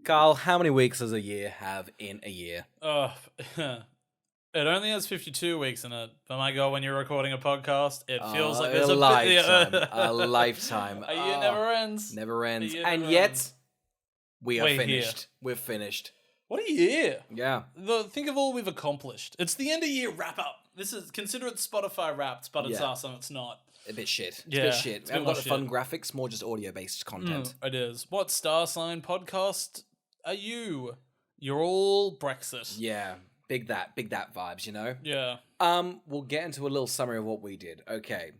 Carl, how many weeks does a year have in a year? It only has 52 weeks in it. But my God, when you're recording a podcast, it feels like A there's lifetime. A lifetime. A year never ends. Never ends. year And never yet, ends. we are We're finished. here. We're finished. What a year. Yeah. Think of all we've accomplished. It's the end of year wrap up. Consider it Spotify wrapped, but it's Yeah. us and it's not. A bit shit. It's Yeah, a bit shit. it's a We haven't bit got the more fun graphics, more just audio-based content. It is. What star sign podcast are you? You're all Brexit. Yeah. Big that vibes, you know? Yeah. We'll get into a little summary of what we did. Okay.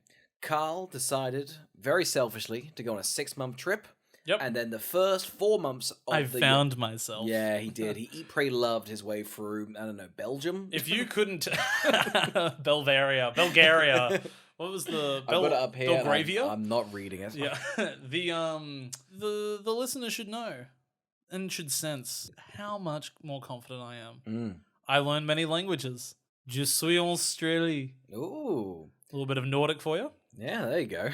Carl decided, very selfishly, to go on a 6-month trip. Yep. And then the first 4 months of I the found myself. Yeah, he did. He pray loved his way through, I don't know, Belgium? If you couldn't... Bulgaria. What was the... I've got it up here. Belgravia? I'm not reading it. Yeah. The listener should know and should sense how much more confident I am. I learned many languages. Je suis en Australie. Ooh. A little bit of Nordic for you. Yeah, there you go.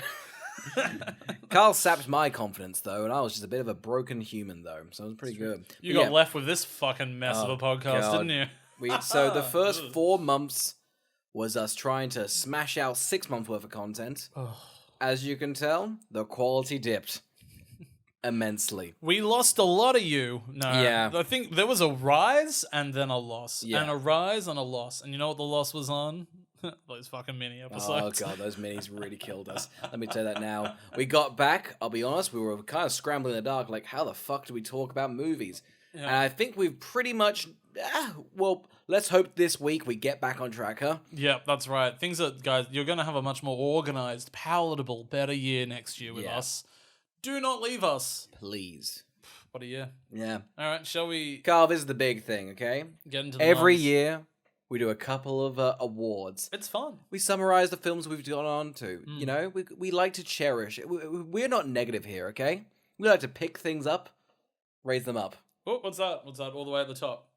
Carl sapped my confidence, though, and I was just a bit of a broken human, though, so it was pretty good. You got left with this fucking mess of a podcast, God. didn't you? So the first 4 months was us trying to smash out 6 months worth of content. As you can tell, the quality dipped immensely. We lost a lot of you. No. Yeah. I think there was a rise and then a loss. Yeah. And a rise and a loss. And you know what the loss was on? Those fucking mini Oh episodes. god, those minis really killed us. Let me tell you that now. We got back, I'll be honest, we were kind of scrambling in the dark, like, how the fuck do we talk about movies? Yeah. And I think we've pretty much, well, let's hope this week we get back on track, huh? Yeah, that's right. Guys, you're going to have a much more organized, palatable, better year next year with us. Do not leave us. Please. What a year. Yeah. All right, shall we Carl, this is the big thing, okay? get into the Every numbers? year, we do a couple of awards. It's fun. We summarize the films we've gone on to. You know, we like to cherish. We're not negative here, okay? We like to pick things up, raise them up. Oh, what's that? What's that all the way at the top?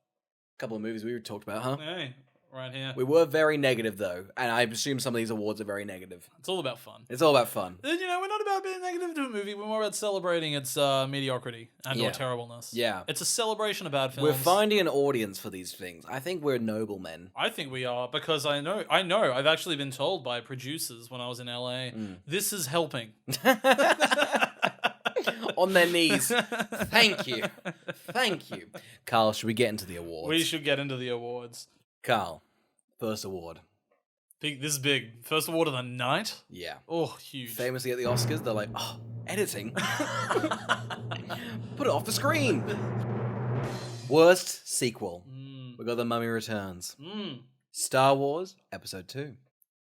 A couple of movies we talked about, huh? Hey, right here. We were very negative, though, and I assume some of these awards are very negative. It's all about fun. It's all about fun. And, we're not about being negative to a movie. We're more about celebrating its mediocrity and or terribleness. Yeah. It's a celebration of bad films. We're finding an audience for these things. I think we're noble men. I think we are, because I know. I've actually been told by producers when I was in LA, this is helping. On their knees. Thank you. Thank you. Carl, should we get into the awards? We should get into the awards. Carl, first award. This is big. First award of the night? Yeah. Oh, huge. Famously at the Oscars, they're like, oh, editing. Put it off the screen. Worst sequel. We got The Mummy Returns. Star Wars, Episode 2.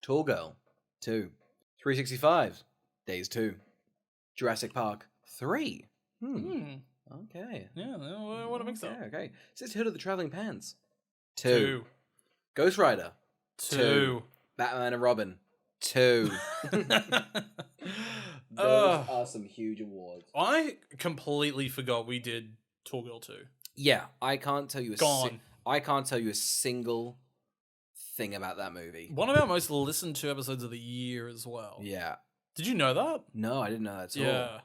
Tall Girl, 2. 365, Days 2. Jurassic Park, 3. Okay. Yeah, what a mix up. Okay. Sisterhood of the Traveling Pants, 2. 2. Ghost Rider, 2. Batman and Robin, 2. Those are some huge awards. I completely forgot we did Tall Girl 2. Yeah, I can't tell you Gone. a single thing about that movie. One of our most listened to episodes of the year as well. Yeah. Did you know that? No, I didn't know that at all. Yeah.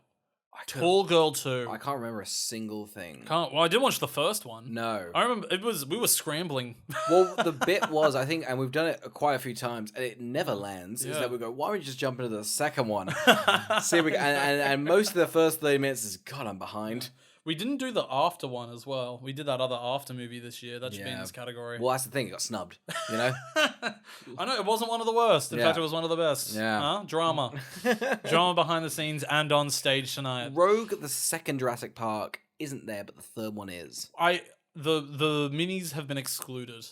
Tall Girl 2. I can't remember a single thing. Well, I didn't watch the first one. No. I remember we were scrambling. Well, the bit was, I think, and we've done it quite a few times, and it never lands, is that we go, why don't we just jump into the second one? See if we and most of the first 30 minutes is, God, I'm behind. We didn't do the after one as well. We did that other after movie this year. That should be in this category. Well, that's the thing. It got snubbed, you know? I know, it wasn't one of the worst. In fact, it was one of the best. Yeah. Huh? Drama. Drama behind the scenes and on stage tonight. Rogue, the second Jurassic Park, isn't there, but the third one is. The minis have been excluded.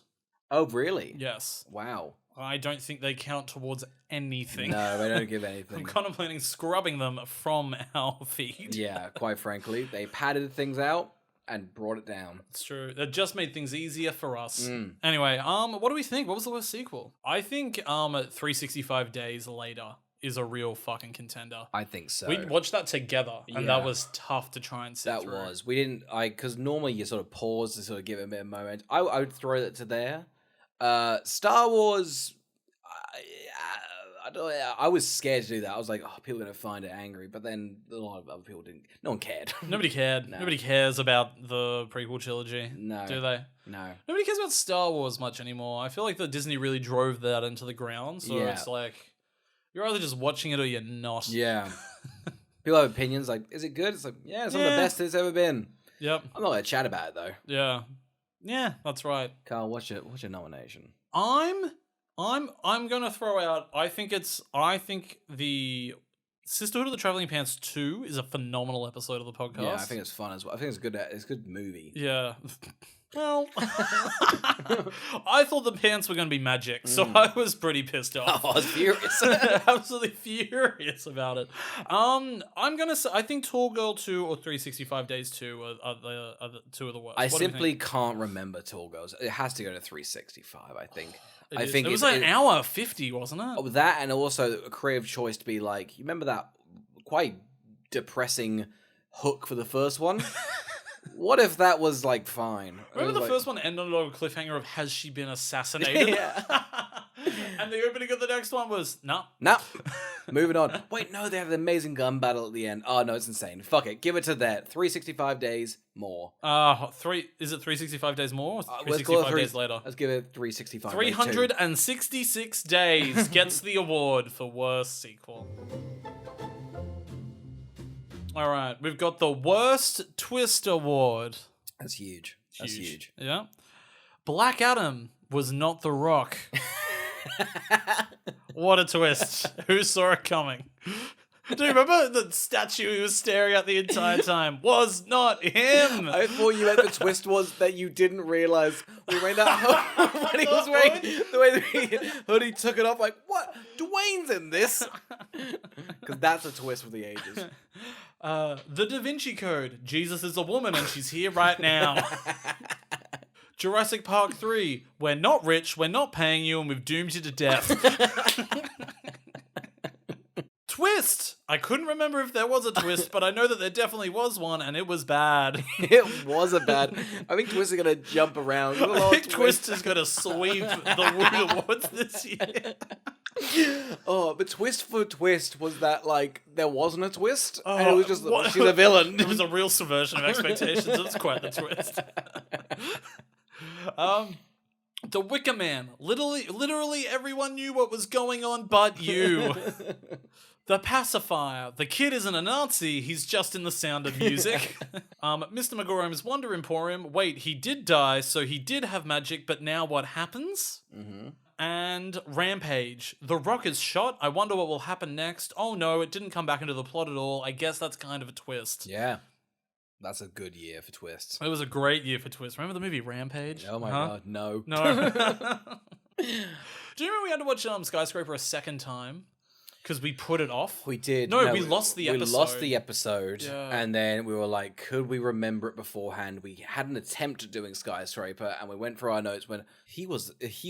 Oh, really? Yes. Wow. I don't think they count towards anything. No, they don't give anything. I'm contemplating scrubbing them from our feed. Yeah, quite frankly. They padded things out and brought it down. It's true. It just made things easier for us. Anyway, what do we think? What was the worst sequel? I think 365 Days Later is a real fucking contender. I think so. We watched that together, and that was tough to try and sit through. That was. We didn't, because normally you sort of pause to sort of give it a bit of moment. I would throw that to there. Star Wars, I was scared to do that. I was like, oh, people are going to find it angry. But then a lot of other people didn't. No one cared. Nobody cared. No. Nobody cares about the prequel trilogy. No. Do they? No. Nobody cares about Star Wars much anymore. I feel like the Disney really drove that into the ground. So it's like, you're either just watching it or you're not. Yeah. People have opinions like, is it good? It's like, yeah, it's one of the best it's ever been. Yep. I'm not going to chat about it, though. Yeah. Yeah, that's right. Carl, what's your nomination? I'm gonna throw out. I think the Sisterhood of the Traveling Pants 2 is a phenomenal episode of the podcast. Yeah, I think it's fun as well. I think it's good. It's a good movie. Yeah. Well, I thought the pants were going to be magic, so I was pretty pissed off. Oh, I was furious. Absolutely furious about it. I'm gonna say I think Tall Girl 2 or 365 Days 2 are the two of the worst. I simply can't remember Tall Girls. It has to go to 365. I think. It was like an hour 50, wasn't it? Oh, that and also a creative choice to be like, you remember that quite depressing hook for the first one? What if that was like fine? Remember the first one ended on a cliffhanger of has she been assassinated? Yeah. And the opening of the next one was no. Moving on. Wait, no, they have an amazing gun battle at the end. Oh no, it's insane. Fuck it, give it to that. 365 days more. Is it 365 days more? Or 365 days later. Let's give it 365. 366 days gets the award for worst sequel. All right, we've got the worst twist award. That's huge. That's huge. Yeah. Black Adam was not The Rock. What a twist. Who saw it coming? Do you remember the statue he was staring at the entire time? Was not him. I thought you meant the twist was that you didn't realize when he was wearing the way the hoodie took it off. Like, what? Dwayne's in this? Because that's a twist for the ages. The Da Vinci Code. Jesus is a woman and she's here right now. Jurassic Park 3. We're not rich, we're not paying you, and we've doomed you to death. Twist! I couldn't remember if there was a twist, but I know that there definitely was one, and it was bad. It was a bad... I think Twist is going to jump around. I think Twist is going to sweep the Woot Awards this year. Oh, but Twist for Twist was that, like, there wasn't a twist, and it was just, she's a villain. It was a real subversion of expectations. It's quite the twist. The Wicker Man. Literally everyone knew what was going on but you. The Pacifier. The kid isn't a Nazi, he's just in The Sound of Music. Mr. Magorum's Wonder Emporium. Wait, he did die, so he did have magic, but now what happens? Mm-hmm. And Rampage. The Rock is shot. I wonder what will happen next. Oh no, it didn't come back into the plot at all. I guess that's kind of a twist. Yeah. That's a good year for twists. It was a great year for twists. Remember the movie Rampage? Oh my god, no. No. Do you remember we had to watch Skyscraper a second time? Because we put it off? We did. No, we lost the episode. We lost the episode, and then we were like, could we remember it beforehand? We had an attempt at doing Skyscraper, and we went through our notes when he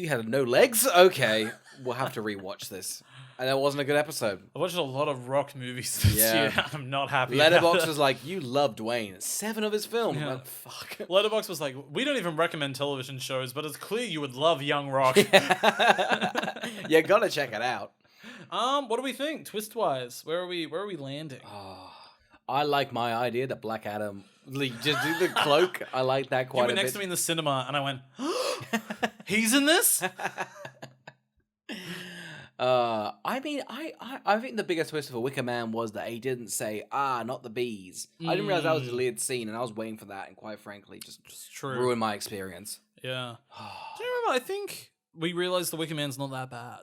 had no legs? Okay, we'll have to rewatch this. And that wasn't a good episode. I watched a lot of rock movies this year. I'm not happy Letterboxd was like, you love Dwayne. 7 of his films. Yeah. Like, fuck. Letterboxd was like, we don't even recommend television shows, but it's clear you would love Young Rock. You gotta check it out. What do we think, twist-wise? Where are we landing? I like my idea that Black Adam just do the cloak. I like that quite a bit. You were next to me in the cinema, and I went, he's in this? I mean, I think the biggest twist for Wicker Man was that he didn't say, not the bees. I didn't realize that was a deleted scene, and I was waiting for that, and quite frankly, just ruined my experience. Yeah. Do you remember, I think we realized the Wicker Man's not that bad.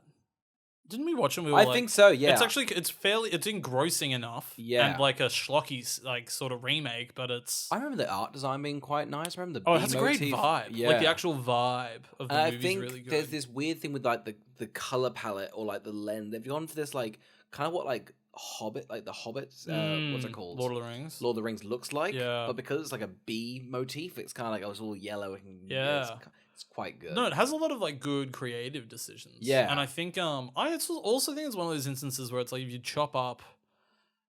Didn't we watch him? We were I think so, yeah. It's engrossing enough. Yeah. And like a schlocky, like, sort of remake, but it's... I remember the art design being quite nice. I remember the it has a great vibe. Yeah. Like, the actual vibe of the movie is really good. I think there's this weird thing with, like, the color palette or, like, the lens. They've gone for this, like, kind of what, like, Hobbit, like the Hobbits, what's it called? Lord of the Rings. Lord of the Rings looks like. Yeah. But because it's, like, a bee motif, it's kind of like, it's all yellow. And, yeah. It's quite good. No, it has a lot of like good creative decisions. Yeah. And I think I also think it's one of those instances where it's like if you chop up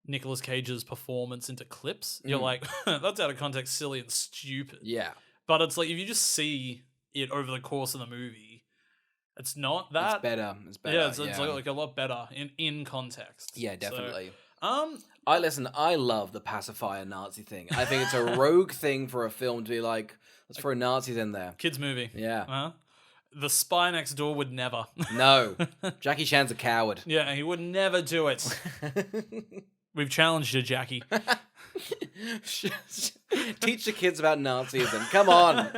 Nicolas Cage's performance into clips, you're like, that's out of context, silly and stupid. Yeah. But it's like if you just see it over the course of the movie, It's not that. It's better. It's better. Yeah, it's like a lot better in context. Yeah, definitely. So, I love the pacifier Nazi thing. I think it's a rogue thing for a film to be like, let's throw Nazis in there. Kids movie. Yeah. The spy next door would never. No. Jackie Chan's a coward. Yeah, he would never do it. We've challenged you, Jackie. Teach the kids about Nazism. Come on.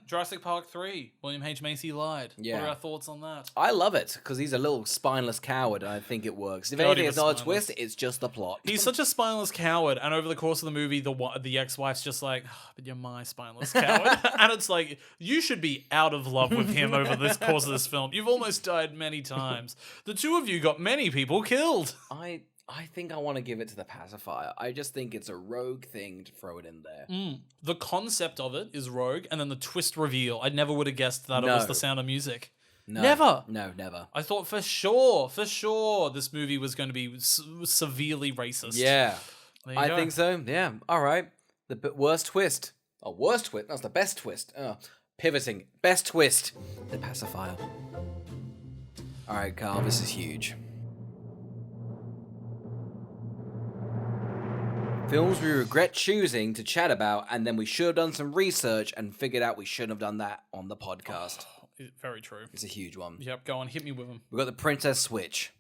Jurassic Park 3. William H. Macy lied. Yeah. What are our thoughts on that? I love it because he's a little spineless coward, and I think it works. If God, anything, he it's was not a spineless. twist. It's just the plot. He's such a spineless coward, and over the course of the movie, the ex-wife's just like, oh, but you're my spineless coward. And it's like, you should be out of love with him over this course of this film. You've almost died many times. The two of you got many people killed. I think I want to give it to the pacifier. I just think it's a rogue thing to throw it in there. The concept of it is rogue, and then the twist reveal. I never would have guessed that it was The Sound of Music. No. Never. No, never. I thought for sure, this movie was going to be severely racist. Yeah. I think so. Yeah. All right. The worst twist. Oh, worst twist. That's the best twist. Pivoting. Best twist. The pacifier. All right, Carl. This is huge. Films we regret choosing to chat about, and then we should have done some research and figured out we shouldn't have done that on the podcast. Very true. It's a huge one. Yep, go on, hit me with them. We got the Princess Switch.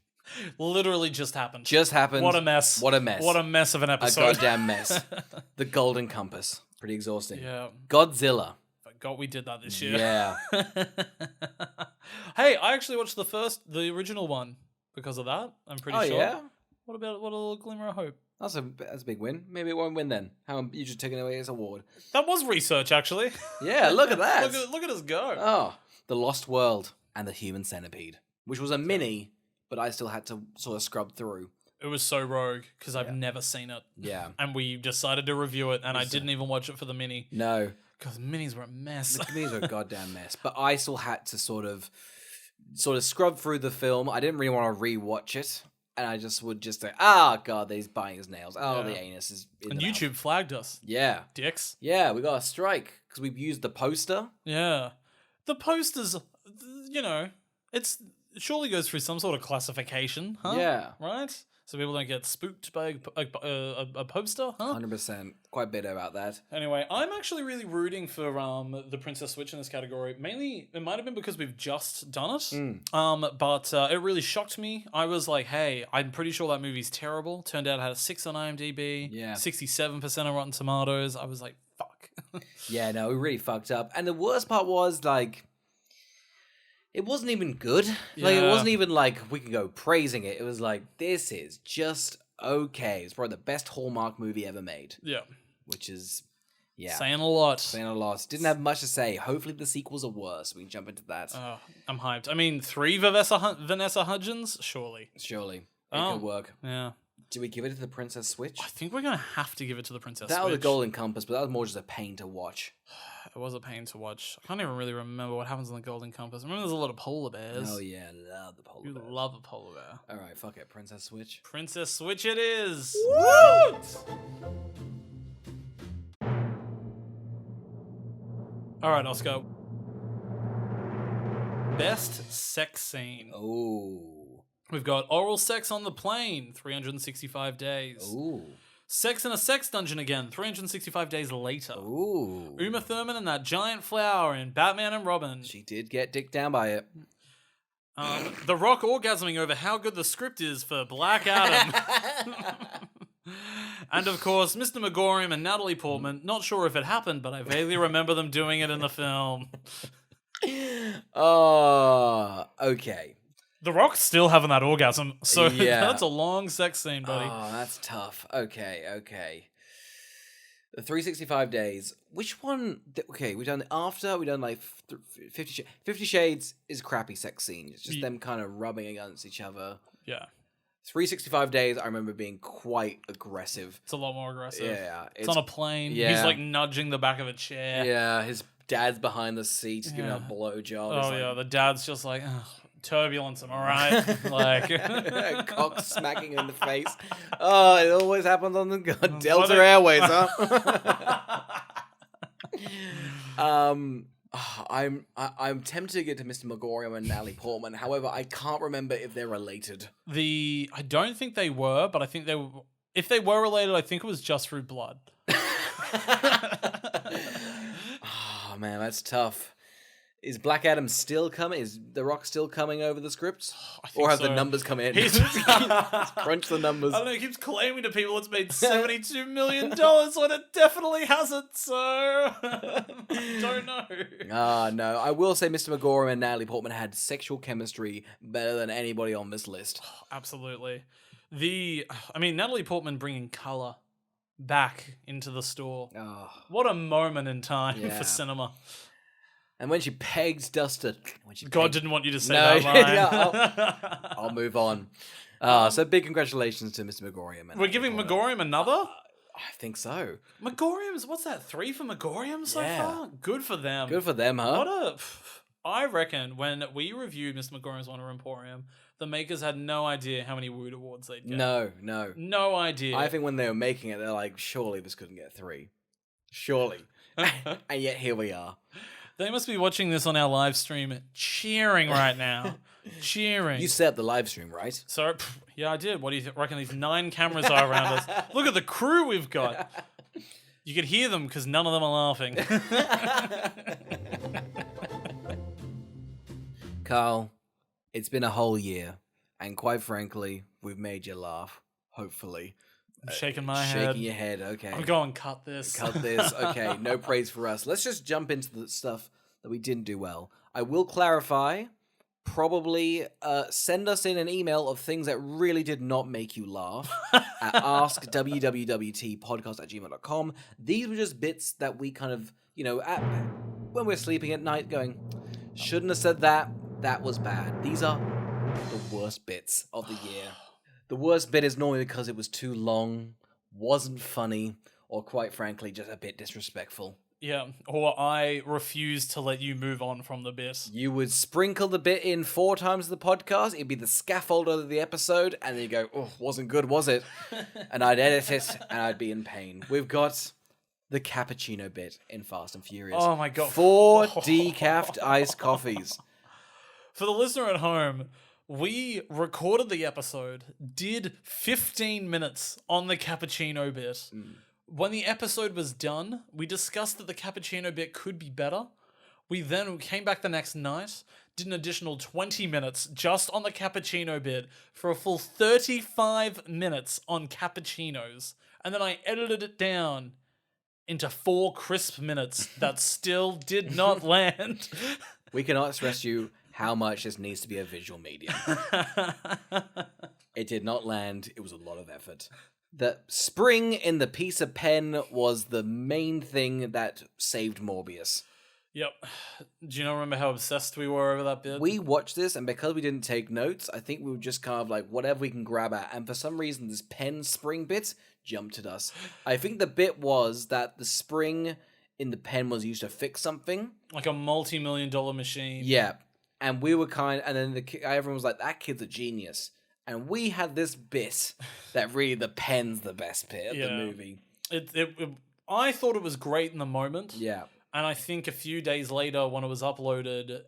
Literally just happened. Just happened. What a mess. What a mess. What a mess of an episode. A goddamn mess. The Golden Compass. Pretty exhausting. Yeah. Godzilla. God, we did that this year. Yeah. Hey, I actually watched the original one because of that. I'm pretty sure. Oh, yeah? What a little glimmer of hope. That's a big win. Maybe it won't win then. How you just taking away his award? That was research, actually. Yeah, look at that. look at us go. Oh, The Lost World and The Human Centipede, which was a mini, but I still had to sort of scrub through. It was so rogue because I've never seen it. Yeah. And we decided to review it, and I didn't even watch it for the mini. No. Because minis were a mess. The minis were a goddamn mess. But I still had to sort of scrub through the film. I didn't really want to rewatch it. And I just would just say, God, he's biting his nails. Oh, the anus is in and the YouTube mouth. flagged us. Yeah. Dicks. Yeah, we got a strike because we've used the poster. Yeah. The posters, it surely goes through some sort of classification, huh? Yeah. Right? So people don't get spooked by a poster, huh? 100%. Quite bitter about that. Anyway, I'm actually really rooting for the Princess Switch in this category. Mainly, it might have been because we've just done it. But it really shocked me. I was like, hey, I'm pretty sure that movie's terrible. Turned out it had a 6 on IMDb. Yeah. 67% on Rotten Tomatoes. I was like, fuck. Yeah, no, we really fucked up. And the worst part was, like, it wasn't even good. Like, it wasn't even like we could go praising it. It was like, this is just okay. It's probably the best Hallmark movie ever made. Yeah. Which is, saying a lot. Saying a lot. Didn't have much to say. Hopefully the sequels are worse. We can jump into that. I'm hyped. I mean, 3 Vanessa Hudgens? Surely. Surely. It could work. Yeah. Do we give it to the Princess Switch? I think we're going to have to give it to the Princess That Switch. was the Golden Compass, but that was more just a pain to watch. It was a pain to watch. I can't even really remember what happens on the Golden Compass. I remember there's a lot of polar bears. Oh, yeah. Love the polar bear. You love a polar bear. All right, fuck it. Princess Switch. Princess Switch it is. Woot! All right, Oscar. Best sex scene. Oh. We've got oral sex on the plane, 365 days. Ooh. Sex in a sex dungeon again, 365 days later. Ooh. Uma Thurman and that giant flower in Batman and Robin. She did get dicked down by it. The Rock orgasming over how good the script is for Black Adam. And of course, Mr. Megorium and Natalie Portman. Not sure if it happened, but I vaguely remember them doing it in the film. Oh, okay. The Rock's still having that orgasm, so Yeah. that's a long sex scene, buddy. Oh, that's tough. Okay. The 365 days. Which one? Okay, we done after. We done like 50 Shades is a crappy sex scene. It's just them kind of rubbing against each other. Yeah. 365 days. I remember being quite aggressive. It's a lot more aggressive. Yeah, It's on a plane. Yeah. He's like nudging the back of a chair. Yeah, his dad's behind the seat giving Yeah. a blowjob. Oh, It's yeah. The dad's just like, "Ugh, turbulence, am I right? Like, cock smacking in the face. Oh, it always happens on the Delta What a- Airways, huh? I'm tempted to get to Mr. Megorium and Natalie Portman. However, I can't remember if they're related. I don't think they were, but I think they were. If they were related, I think it was just through blood. Oh man, that's tough. Is Black Adam still coming? Is The Rock still coming over the scripts? Or have the numbers come in? He's crunch the numbers. I don't know, he keeps claiming to people it's made $72 million when it definitely hasn't, so don't know. No. I will say Mr. Megorium and Natalie Portman had sexual chemistry better than anybody on this list. Absolutely. Natalie Portman bringing colour back into the store. Oh. What a moment in time for cinema. And when she pegged Duster... God didn't want you to say that line. Yeah, I'll move on. So big congratulations to Mr. Megorium. We're giving Megorium another? I think so. Megorium's, what's that, 3 for Megorium so far? Good for them. Good for them, huh? I reckon when we reviewed Mr. Megorium's Wonder Emporium, the makers had no idea how many Woot Awards they'd get. No. No idea. I think when they were making it, they're like, surely this couldn't get 3. Surely. And yet here we are. They must be watching this on our live stream, cheering right now. Cheering. You set up the live stream, right? So, yeah, I did. What do you reckon these 9 cameras are around us? Look at the crew we've got. You could hear them because none of them are laughing. Carl, it's been a whole year, and quite frankly, we've made you laugh. Hopefully. I'm shaking my head. Shaking your head, okay. I'm going, cut this. Cut this, okay. No praise for us. Let's just jump into the stuff that we didn't do well. I will clarify, probably send us in an email of things that really did not make you laugh at askwwtpodcast@gmail.com. These were just bits that we kind of, when we're sleeping at night going, shouldn't have said that. That was bad. These are the worst bits of the year. The worst bit is normally because it was too long, wasn't funny, or quite frankly, just a bit disrespectful. Yeah, or I refuse to let you move on from the bit. You would sprinkle the bit in 4 times the podcast, it'd be the scaffold of the episode, and then you go, oh, wasn't good, was it? And I'd edit it, and I'd be in pain. We've got the cappuccino bit in Fast and Furious. Oh my god. 4 decaf iced coffees. For the listener at home, we recorded the episode, did 15 minutes on the cappuccino bit. When the episode was done, we discussed that the cappuccino bit could be better. We then came back the next night, did an additional 20 minutes just on the cappuccino bit for a full 35 minutes on cappuccinos. And then I edited it down into 4 crisp minutes that still did not land. We cannot stress you how much this needs to be a visual medium. It did not land. It was a lot of effort. The spring in the piece of pen was the main thing that saved Morbius. Yep. Do you remember how obsessed we were over that bit? We watched this, and because we didn't take notes, I think we were just kind of like, whatever we can grab at. And for some reason, this pen spring bit jumped at us. I think the bit was that the spring in the pen was used to fix something. Like a multi-million-dollar machine. Yeah. And we were and then everyone was like, that kid's a genius. And we had this bit that really the pen's the best bit of the movie. I thought it was great in the moment. Yeah. And I think a few days later when it was uploaded,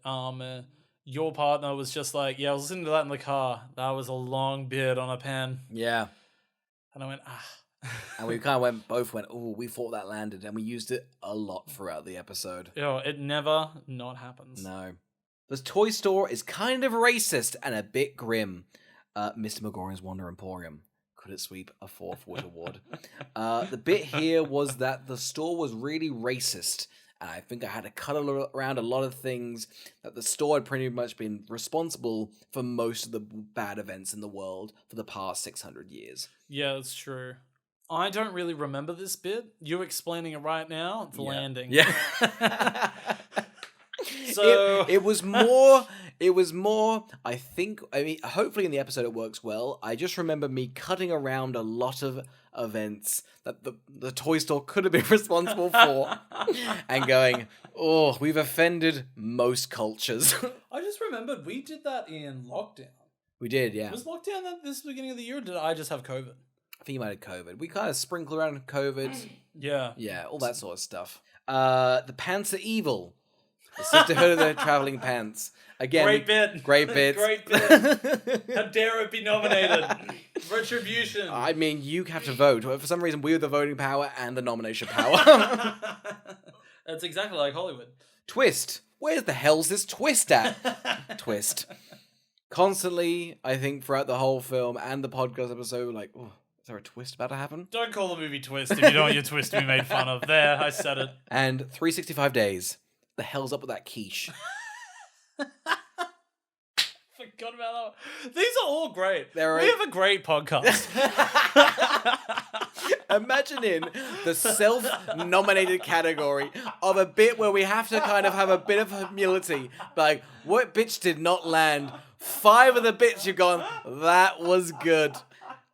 your partner was just like, yeah, I was listening to that in the car. That was a long bit on a pen. Yeah. And I went, And we kind of both went, oh, we thought that landed. And we used it a lot throughout the episode. It never not happens. No. The toy store is kind of racist and a bit grim. Mr. Megorium's Wonder Emporium. Could it sweep a 4th Woot Award? The bit here was that the store was really racist. And I think I had to cut around a lot of things that the store had pretty much been responsible for most of the bad events in the world for the past 600 years. Yeah, that's true. I don't really remember this bit. You explaining it right now, it's landing. Yeah. So it was more, I think, hopefully in the episode it works well. I just remember me cutting around a lot of events that the toy store could have been responsible for and going, oh, we've offended most cultures. I just remembered we did that in lockdown. We did, yeah. Was lockdown this beginning of the year, or did I just have COVID? I think you might have COVID. We kind of sprinkle around COVID. Yeah. Yeah, all that sort of stuff. The Pants Are Evil. The Sisterhood of the Traveling Pants. Again, Great bit. Great bits. Great bit. How dare it be nominated? Retribution. I mean, you have to vote. For some reason, we have the voting power and the nomination power. That's exactly like Hollywood. Twist. Where the hell's this twist at? Twist. Constantly, I think, throughout the whole film and the podcast episode, like, oh, is there a twist about to happen? Don't call the movie Twist if you don't want your twist to be made fun of. There, I said it. And 365 days. The hell's up with that quiche? Forgot about that. These are all great. We They're have a great podcast. Imagine in the self-nominated category of a bit where we have to kind of have a bit of humility. Like, what bitch did not land? 5 of the bits you've gone, that was good.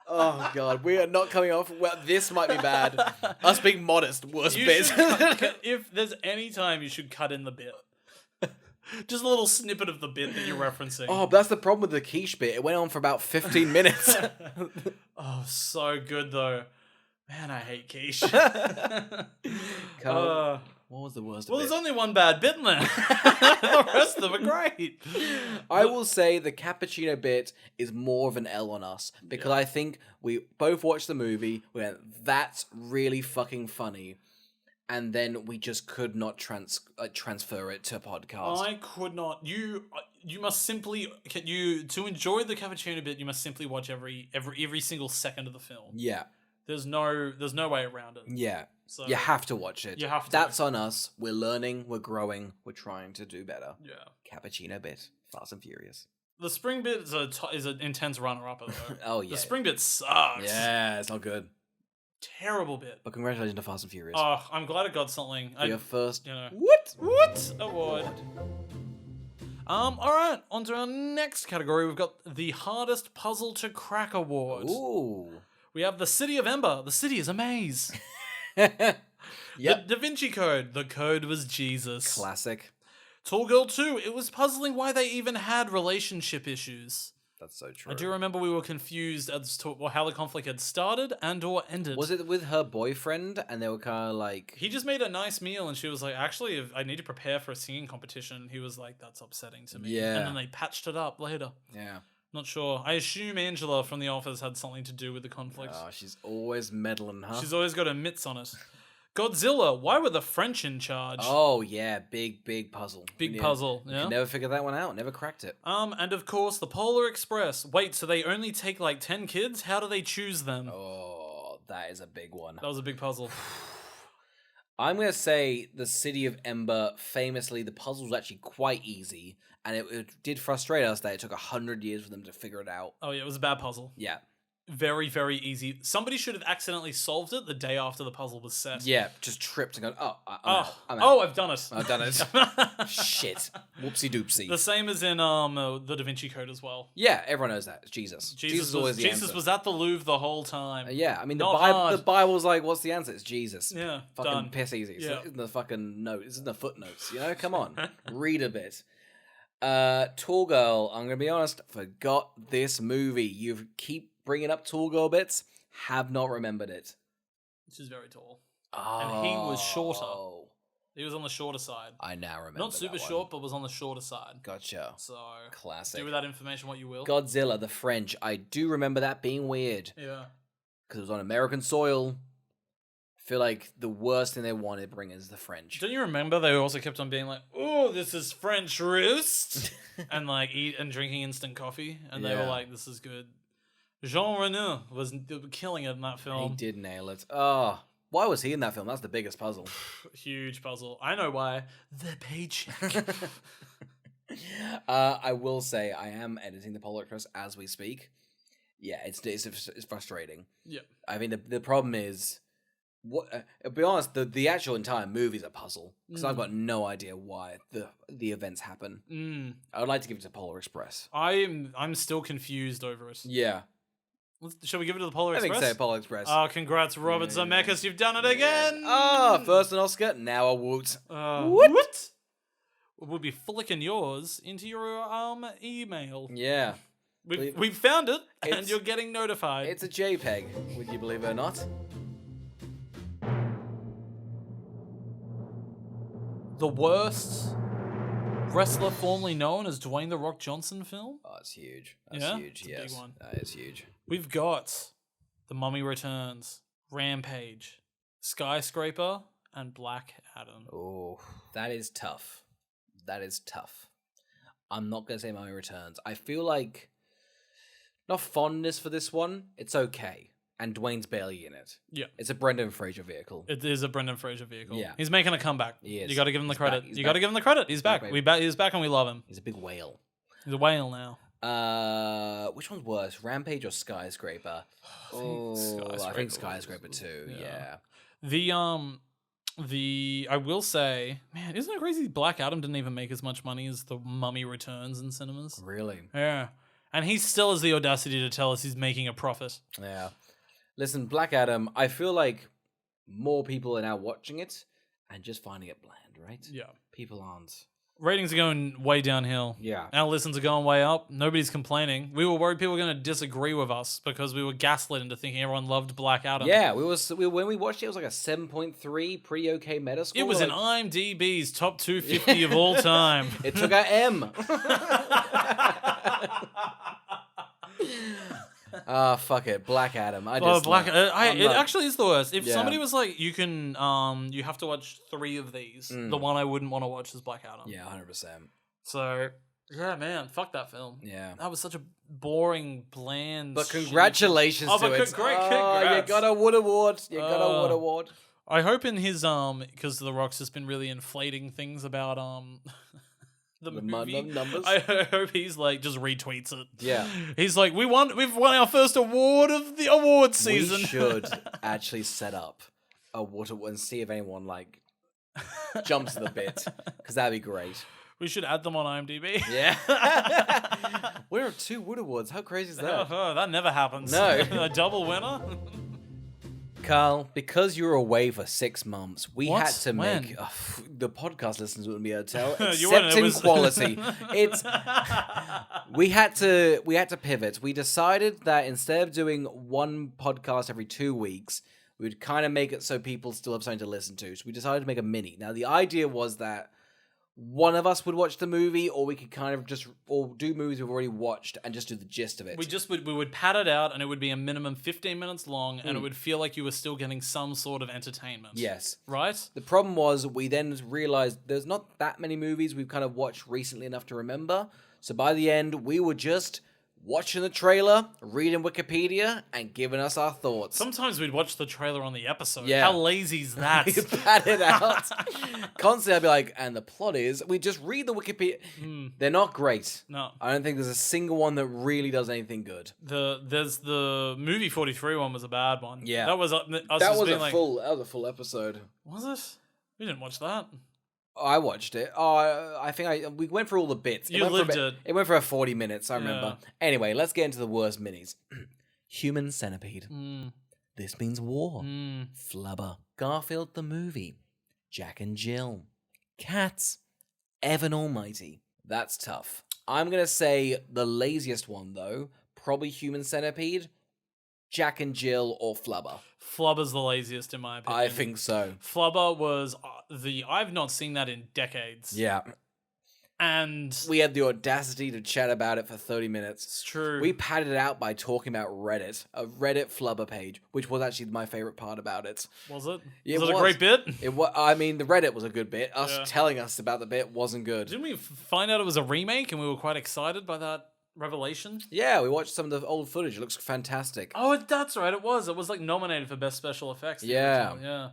Oh, God. We are not coming off. Well, this might be bad. Us being modest, worst bits. If there's any time you should cut in the bit. Just a little snippet of the bit that you're referencing. Oh, but that's the problem with the quiche bit. It went on for about 15 minutes. Oh, so good, though. Man, I hate quiche. What was the worst Well, bit? there's only one bad bit in there. The rest of them are great. I will say the cappuccino bit is more of an L on us because I think we both watched the movie, we went, that's really fucking funny, and then we just could not transfer it to a podcast. I could not. You must simply to enjoy the cappuccino bit. You must simply watch every single second of the film. Yeah. There's no way around it. Yeah. So you have to watch it. You have to. That's on us. We're learning. We're growing. We're trying to do better. Yeah. Cappuccino bit. Fast and Furious. The spring bit is an intense runner-up, though. Oh, yeah. The spring bit sucks. Yeah, it's not good. Terrible bit. But congratulations to Fast and Furious. Oh, I'm glad it got something. Your first... What award. All right, on to our next category. We've got the hardest puzzle to crack award. Ooh. We have the City of Ember. The city is a maze. Yep. The Da Vinci Code. The code was Jesus. Classic. Tall Girl 2. It was puzzling why they even had relationship issues. That's so true. I do remember we were confused as to how the conflict had started and or ended. Was it with her boyfriend and they were kind of like... He just made a nice meal and she was like, actually, if I need to prepare for a singing competition. He was like, that's upsetting to me. Yeah. And then they patched it up later. Yeah. Not sure. I assume Angela from The Office had something to do with the conflict. Oh, she's always meddling, huh? She's always got her mitts on it. Godzilla. Why were the French in charge? Oh, yeah. Big puzzle. Big puzzle, yeah. Never figured that one out. Never cracked it. And of course, the Polar Express. Wait, so they only take like 10 kids? How do they choose them? Oh, that is a big one. That was a big puzzle. I'm going to say the City of Ember, famously, the puzzle was actually quite easy. And it did frustrate us that it took 100 years for them to figure it out. Oh, yeah, it was a bad puzzle. Yeah. Very, very easy. Somebody should have accidentally solved it the day after the puzzle was set. Yeah, just tripped and gone, I'm out. I've done it. I've done it. Shit. Whoopsie doopsie. The same as in the Da Vinci Code as well. Yeah, everyone knows that. It's Jesus. Jesus is always the answer. Jesus was at the Louvre the whole time. Yeah, I mean, Not the Bible's like, what's the answer? It's Jesus. Yeah, fucking done. piss easy. Yeah. It's in the fucking note. It's in the footnotes. You know, come on. Read a bit. Tall Girl, I'm going to be honest, forgot this movie. You keep bringing up Tall Girl bits, have not remembered it. She's very tall. Oh. And he was shorter. He was on the shorter side. I now remember. Not super short, but was on the shorter side. Gotcha. So, classic. do with that information what you will. Godzilla, the French. I do remember that being weird. Yeah. Because it was on American soil. I feel like the worst thing they wanted to bring is the French. Don't you remember they also kept on being like, oh, this is French roast? And like eat and drinking instant coffee. And they were like, this is good. Jean Reno was killing it in that film. He did nail it. Oh, why was he in that film? That's the biggest puzzle. Huge puzzle. I know why. The paycheck. I will say I am editing the Polar Express as we speak. Yeah, it's frustrating. Yeah. I mean, the problem is, I'll be honest, the actual entire movie is a puzzle because I've got no idea why the events happen. I would like to give it to Polar Express. I'm still confused over it. Yeah. Shall we give it to the Polar Express? I think so, Polar Express. Oh, congrats, Robert Zemeckis, you've done it again! First an Oscar, now a Woot. What? We'll be flicking yours into your email. Yeah. We've found it, and you're getting notified. It's a JPEG, would you believe it or not? The worst wrestler formerly known as Dwayne "The Rock" Johnson film. Oh, it's huge. That's huge. It's a Yes, big one. that is huge. We've got The Mummy Returns, Rampage, Skyscraper, and Black Adam. Oh, that is tough. That is tough. I'm not gonna say Mummy Returns. I feel like not fondness for this one. It's okay, and Dwayne's barely in it. Yeah. It's a Brendan Fraser vehicle. It is a Brendan Fraser vehicle. Yeah. He's making a comeback. He is. You got to give him the He's credit. back. He's You got to back. give him the credit. He's back. back, He's back and we love him. He's a big whale. He's a whale now. Which one's worse, Rampage or Skyscraper? I think Skyscraper too. Yeah. I will say, man, isn't it crazy? Black Adam didn't even make as much money as The Mummy Returns in cinemas. Really? Yeah. And he still has the audacity to tell us he's making a profit. Yeah. Listen, Black Adam, I feel like more people are now watching it and just finding it bland, right? Yeah. People aren't. Ratings are going way downhill. Yeah. Our listens are going way up. Nobody's complaining. We were worried people were going to disagree with us because we were gaslit into thinking everyone loved Black Adam. Yeah, when we watched it, it was like a 7.3, pretty okay Metascore. It was in IMDb's top 250 of all time. It took our M. Fuck it, Black Adam. It actually is the worst. If Yeah. somebody was like, you can, you have to watch 3 of these. The one I wouldn't want to watch is Black Adam. Yeah, 100%. So, yeah, man, fuck that film. Yeah. That was such a boring, bland. But shitty- congratulations to it. Congrats. You got a Woot Award. You got a Woot Award. I hope in his because The Rock's just been really inflating things about the movie. Numbers. I hope he's like just retweets it. Yeah. He's like, we've won our first award of the award season. We should actually set up a Woot Award and see if anyone like jumps the bit, because that'd be great. We should add them on IMDb. Yeah. We're at 2 Woot Awards. How crazy is that? Oh, that never happens. No. A double winner. Carl, because you were away for 6 months, we What? had to When? make the podcast listeners wouldn't be able to tell. You wouldn't, Except it in was- quality, it's we had to pivot. We decided that instead of doing one podcast every 2 weeks, we'd kind of make it so people still have something to listen to. So we decided to make a mini. Now the idea was that one of us would watch the movie, or we could kind of just do movies we've already watched and just do the gist of it. We would pad it out, and it would be a minimum 15 minutes long, and it would feel like you were still getting some sort of entertainment. Yes. Right? The problem was we then realized there's not that many movies we've kind of watched recently enough to remember. So by the end, we were just watching the trailer, reading Wikipedia, and giving us our thoughts. Sometimes we'd watch the trailer on the episode. Yeah. How lazy is that? We pad it out. Constantly, I'd be like, and the plot is, we just read the Wikipedia. They're not great. No. I don't think there's a single one that really does anything good. There's the movie 43 one was a bad one. Yeah. That was us That just was being a full episode. Was it? We didn't watch that. I watched it. I think we went through all the bits. You lived it. It went for 40 minutes, I remember. Anyway, let's get into the worst minis. Human Centipede. This Means War. Flubber. Garfield the Movie. Jack and Jill. Cats. Evan Almighty. That's tough. I'm going to say the laziest one, though. Probably Human Centipede, Jack and Jill, or Flubber. Flubber's the laziest in my opinion. I think so. Flubber was I've not seen that in decades. Yeah. And We had the audacity to chat about it for 30 minutes. it's true. We padded it out by talking about Reddit, a Reddit Flubber page, which was actually my favorite part about it. Was it? Yeah, was it it a was. great bit? I mean, the Reddit was a good bit. Us Yeah. telling us about the bit wasn't good. Didn't we find out it was a remake and we were quite excited by that revelation? Yeah, we watched some of the old footage. It looks fantastic. Oh, that's right. It was. It was like nominated for best special effects. the Yeah. original. Yeah.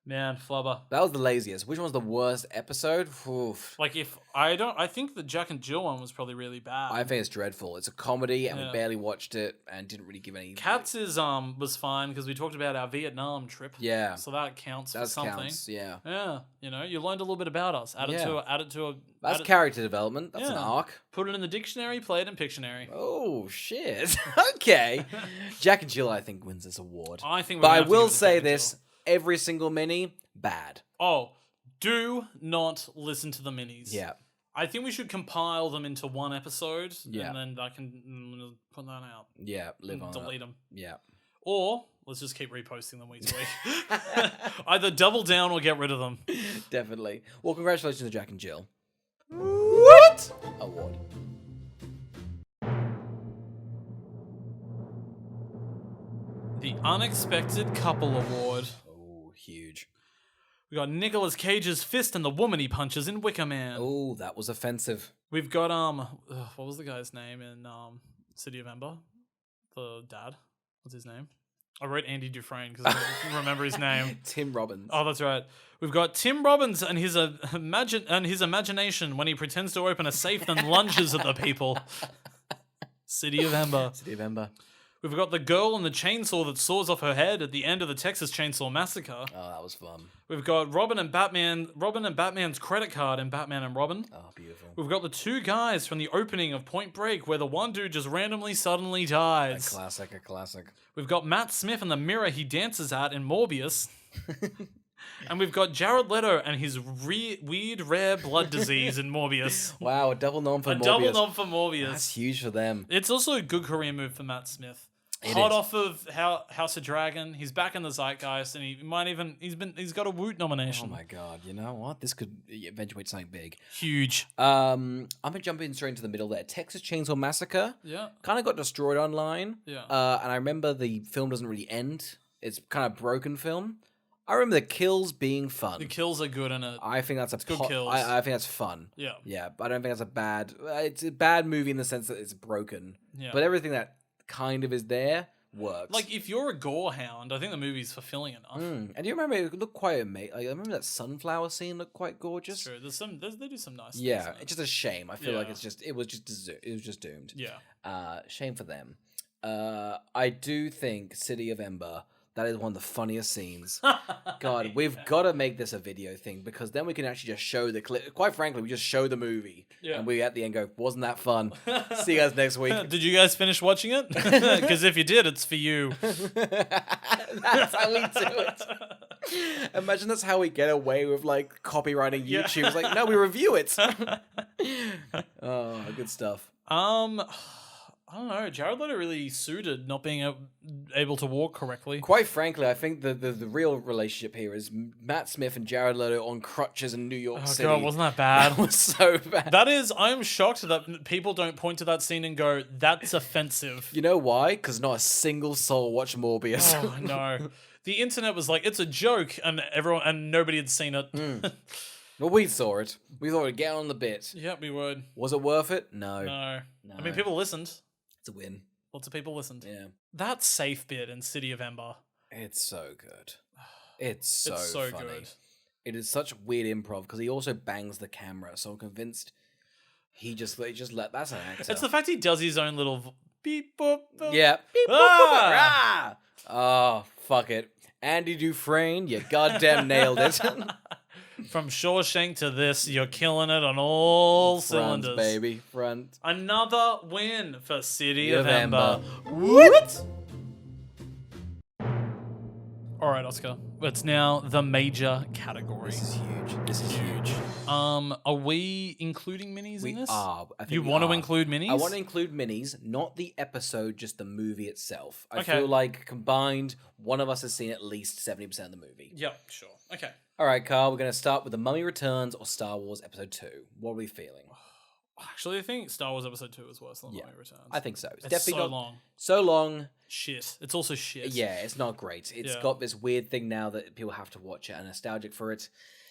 Man, Flubber. That was the laziest. Which one's the worst episode? Oof. Like I think the Jack and Jill one was probably really bad. I think it's dreadful. It's a comedy, and Yeah. we barely watched it, and didn't really give any. Cats is was fine because we talked about our Vietnam trip. Yeah, So that counts for that something. counts. Yeah, Yeah, you learned a little bit about us. Add it Yeah. to a. that's add it- character development. That's an Yeah. arc. Put it in the dictionary. Play it in Pictionary. Oh shit. Okay, Jack and Jill, I think, wins this award. I think. But We're I gonna have to will give it to say Jack and this: every single mini, bad. Jill. Oh, do not listen to the minis. Yeah, I think we should compile them into one episode. Yeah. And then I can put that out. yeah, live on. Delete them. Yeah. Or let's just keep reposting them week to week. Either double down or get rid of them. Definitely. Well, congratulations to Jack and Jill. Woot award. The Unexpected Couple Award. Oh, huge. We got Nicolas Cage's fist and the woman he punches in Wicker Man. Oh, that was offensive. We've got what was the guy's name in City of Ember? The dad. What's his name? I wrote Andy Dufresne because I didn't remember his name. Tim Robbins. Oh, that's right. We've got Tim Robbins and his imagination when he pretends to open a safe and lunges at the people. City of Ember. City of Ember. We've got the girl and the chainsaw that saws off her head at the end of the Texas Chainsaw Massacre. Oh, that was fun. We've got Robin and Batman's credit card in Batman and Robin. Oh, beautiful. We've got the two guys from the opening of Point Break where the one dude just randomly suddenly dies. A classic. We've got Matt Smith and the mirror he dances at in Morbius. And we've got Jared Leto and his weird rare blood disease in Morbius. Wow, a double nom for Morbius. Double nom for Morbius. That's huge for them. It's also a good career move for Matt Smith. It Hot is. off of House of Dragon, he's back in the zeitgeist, and he's got a Woot nomination. Oh my god, you know what? This could eventuate something big. Huge. I'm gonna jump in straight into the middle there. Texas Chainsaw Massacre. Yeah. Kind of got destroyed online. Yeah. And I remember the film doesn't really end. It's kind of broken film. I remember the kills being fun. The kills are good in it. I think that's good kills. I think that's fun. Yeah. Yeah, but I don't think that's a bad. It's a bad movie in the sense that it's broken. Yeah. But everything that kind of is there works. Like, if you're a gore hound, I think the movie's fulfilling enough. And do you remember it looked quite amazing? Like, I remember that sunflower scene looked quite gorgeous. True. They do some nice things. Yeah, in it. it's just a shame. I feel like Yeah. it was just doomed. Yeah. Shame for them. I do think City of Ember. That is one of the funniest scenes. God, we've got to make this a video thing because then we can actually just show the clip. Quite frankly, we just show the movie. Yeah. And we at the end go, wasn't that fun? See you guys next week. Did you guys finish watching it? Because if you did, it's for you. That's how we do it. Imagine that's how we get away with like copywriting Yeah. YouTube. It's like, no, we review it. Oh, good stuff. I don't know. Jared Leto really suited not being able to walk correctly. Quite frankly, I think the real relationship here is Matt Smith and Jared Leto on crutches in New York Oh City. god, wasn't that bad? That was so bad. That is, I'm shocked that people don't point to that scene and go, "That's offensive." You know why? Because not a single soul watched Morbius. Oh no, the internet was like, "It's a joke," and nobody had seen it. Well, we saw it. We thought we'd get on the bit. Yeah, we would. Was it worth it? No. No. No. I mean, people listened. It's a win. Lots of people listened. Yeah. That safe bit in City of Ember. It's so good. It's so, It's so funny. good. It is such weird improv because he also bangs the camera. So I'm convinced he just let that's an actor. It's the fact he does his own little beep boop. Boop. Yeah. Beep, boop, Ah! boop, ah! Oh, fuck it. Andy Dufresne, you goddamn nailed it. From Shawshank to this, you're killing it on all Front, cylinders. baby. Front. Another win for City Of of Ember. Ember. What? All right, Oscar. It's now the major category. This is huge. This is huge. Are we including minis We in this? are. I think You we want to are. include minis? I want to include minis, not the episode, just the movie itself. I Okay. feel like combined, one of us has seen at least 70% of the movie. Yep, sure. Okay. All right, Carl, we're going to start with The Mummy Returns or Star Wars Episode 2. What are we feeling? Actually, I think Star Wars Episode 2 is worse than Yeah, Mummy Returns. I think so. It's It's definitely so not long. so long. Shit. It's also shit. Yeah, it's not great. It's Yeah. got this weird thing now that people have to watch it and nostalgic for it.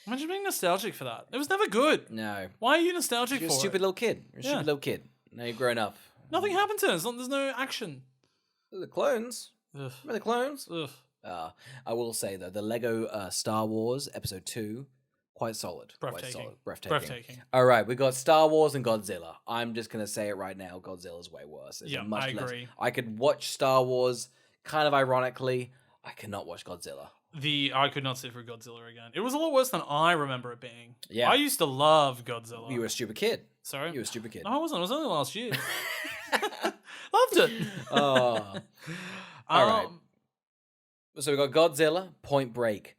Imagine being nostalgic for that. It was never good. No. Why are you nostalgic You're for a stupid it? little kid. You're a Yeah. stupid little kid. Now you're grown up. Nothing happened to it. There's no action. The clones. Ugh. Remember the clones? Ugh. I will say, though, the Lego Star Wars Episode 2, quite solid. Quite Breathtaking. solid. Breathtaking. All right, we got Star Wars and Godzilla. I'm just going to say it right now. Godzilla's way worse. It's Yeah, much I less- agree. I could watch Star Wars, kind of ironically. I cannot watch Godzilla. I could not sit through Godzilla again. It was a lot worse than I remember it being. Yeah. I used to love Godzilla. You were a stupid kid. Sorry? You were a stupid kid. No, I wasn't. It was only last year. Loved it. Oh. All right. So we got Godzilla, Point Break.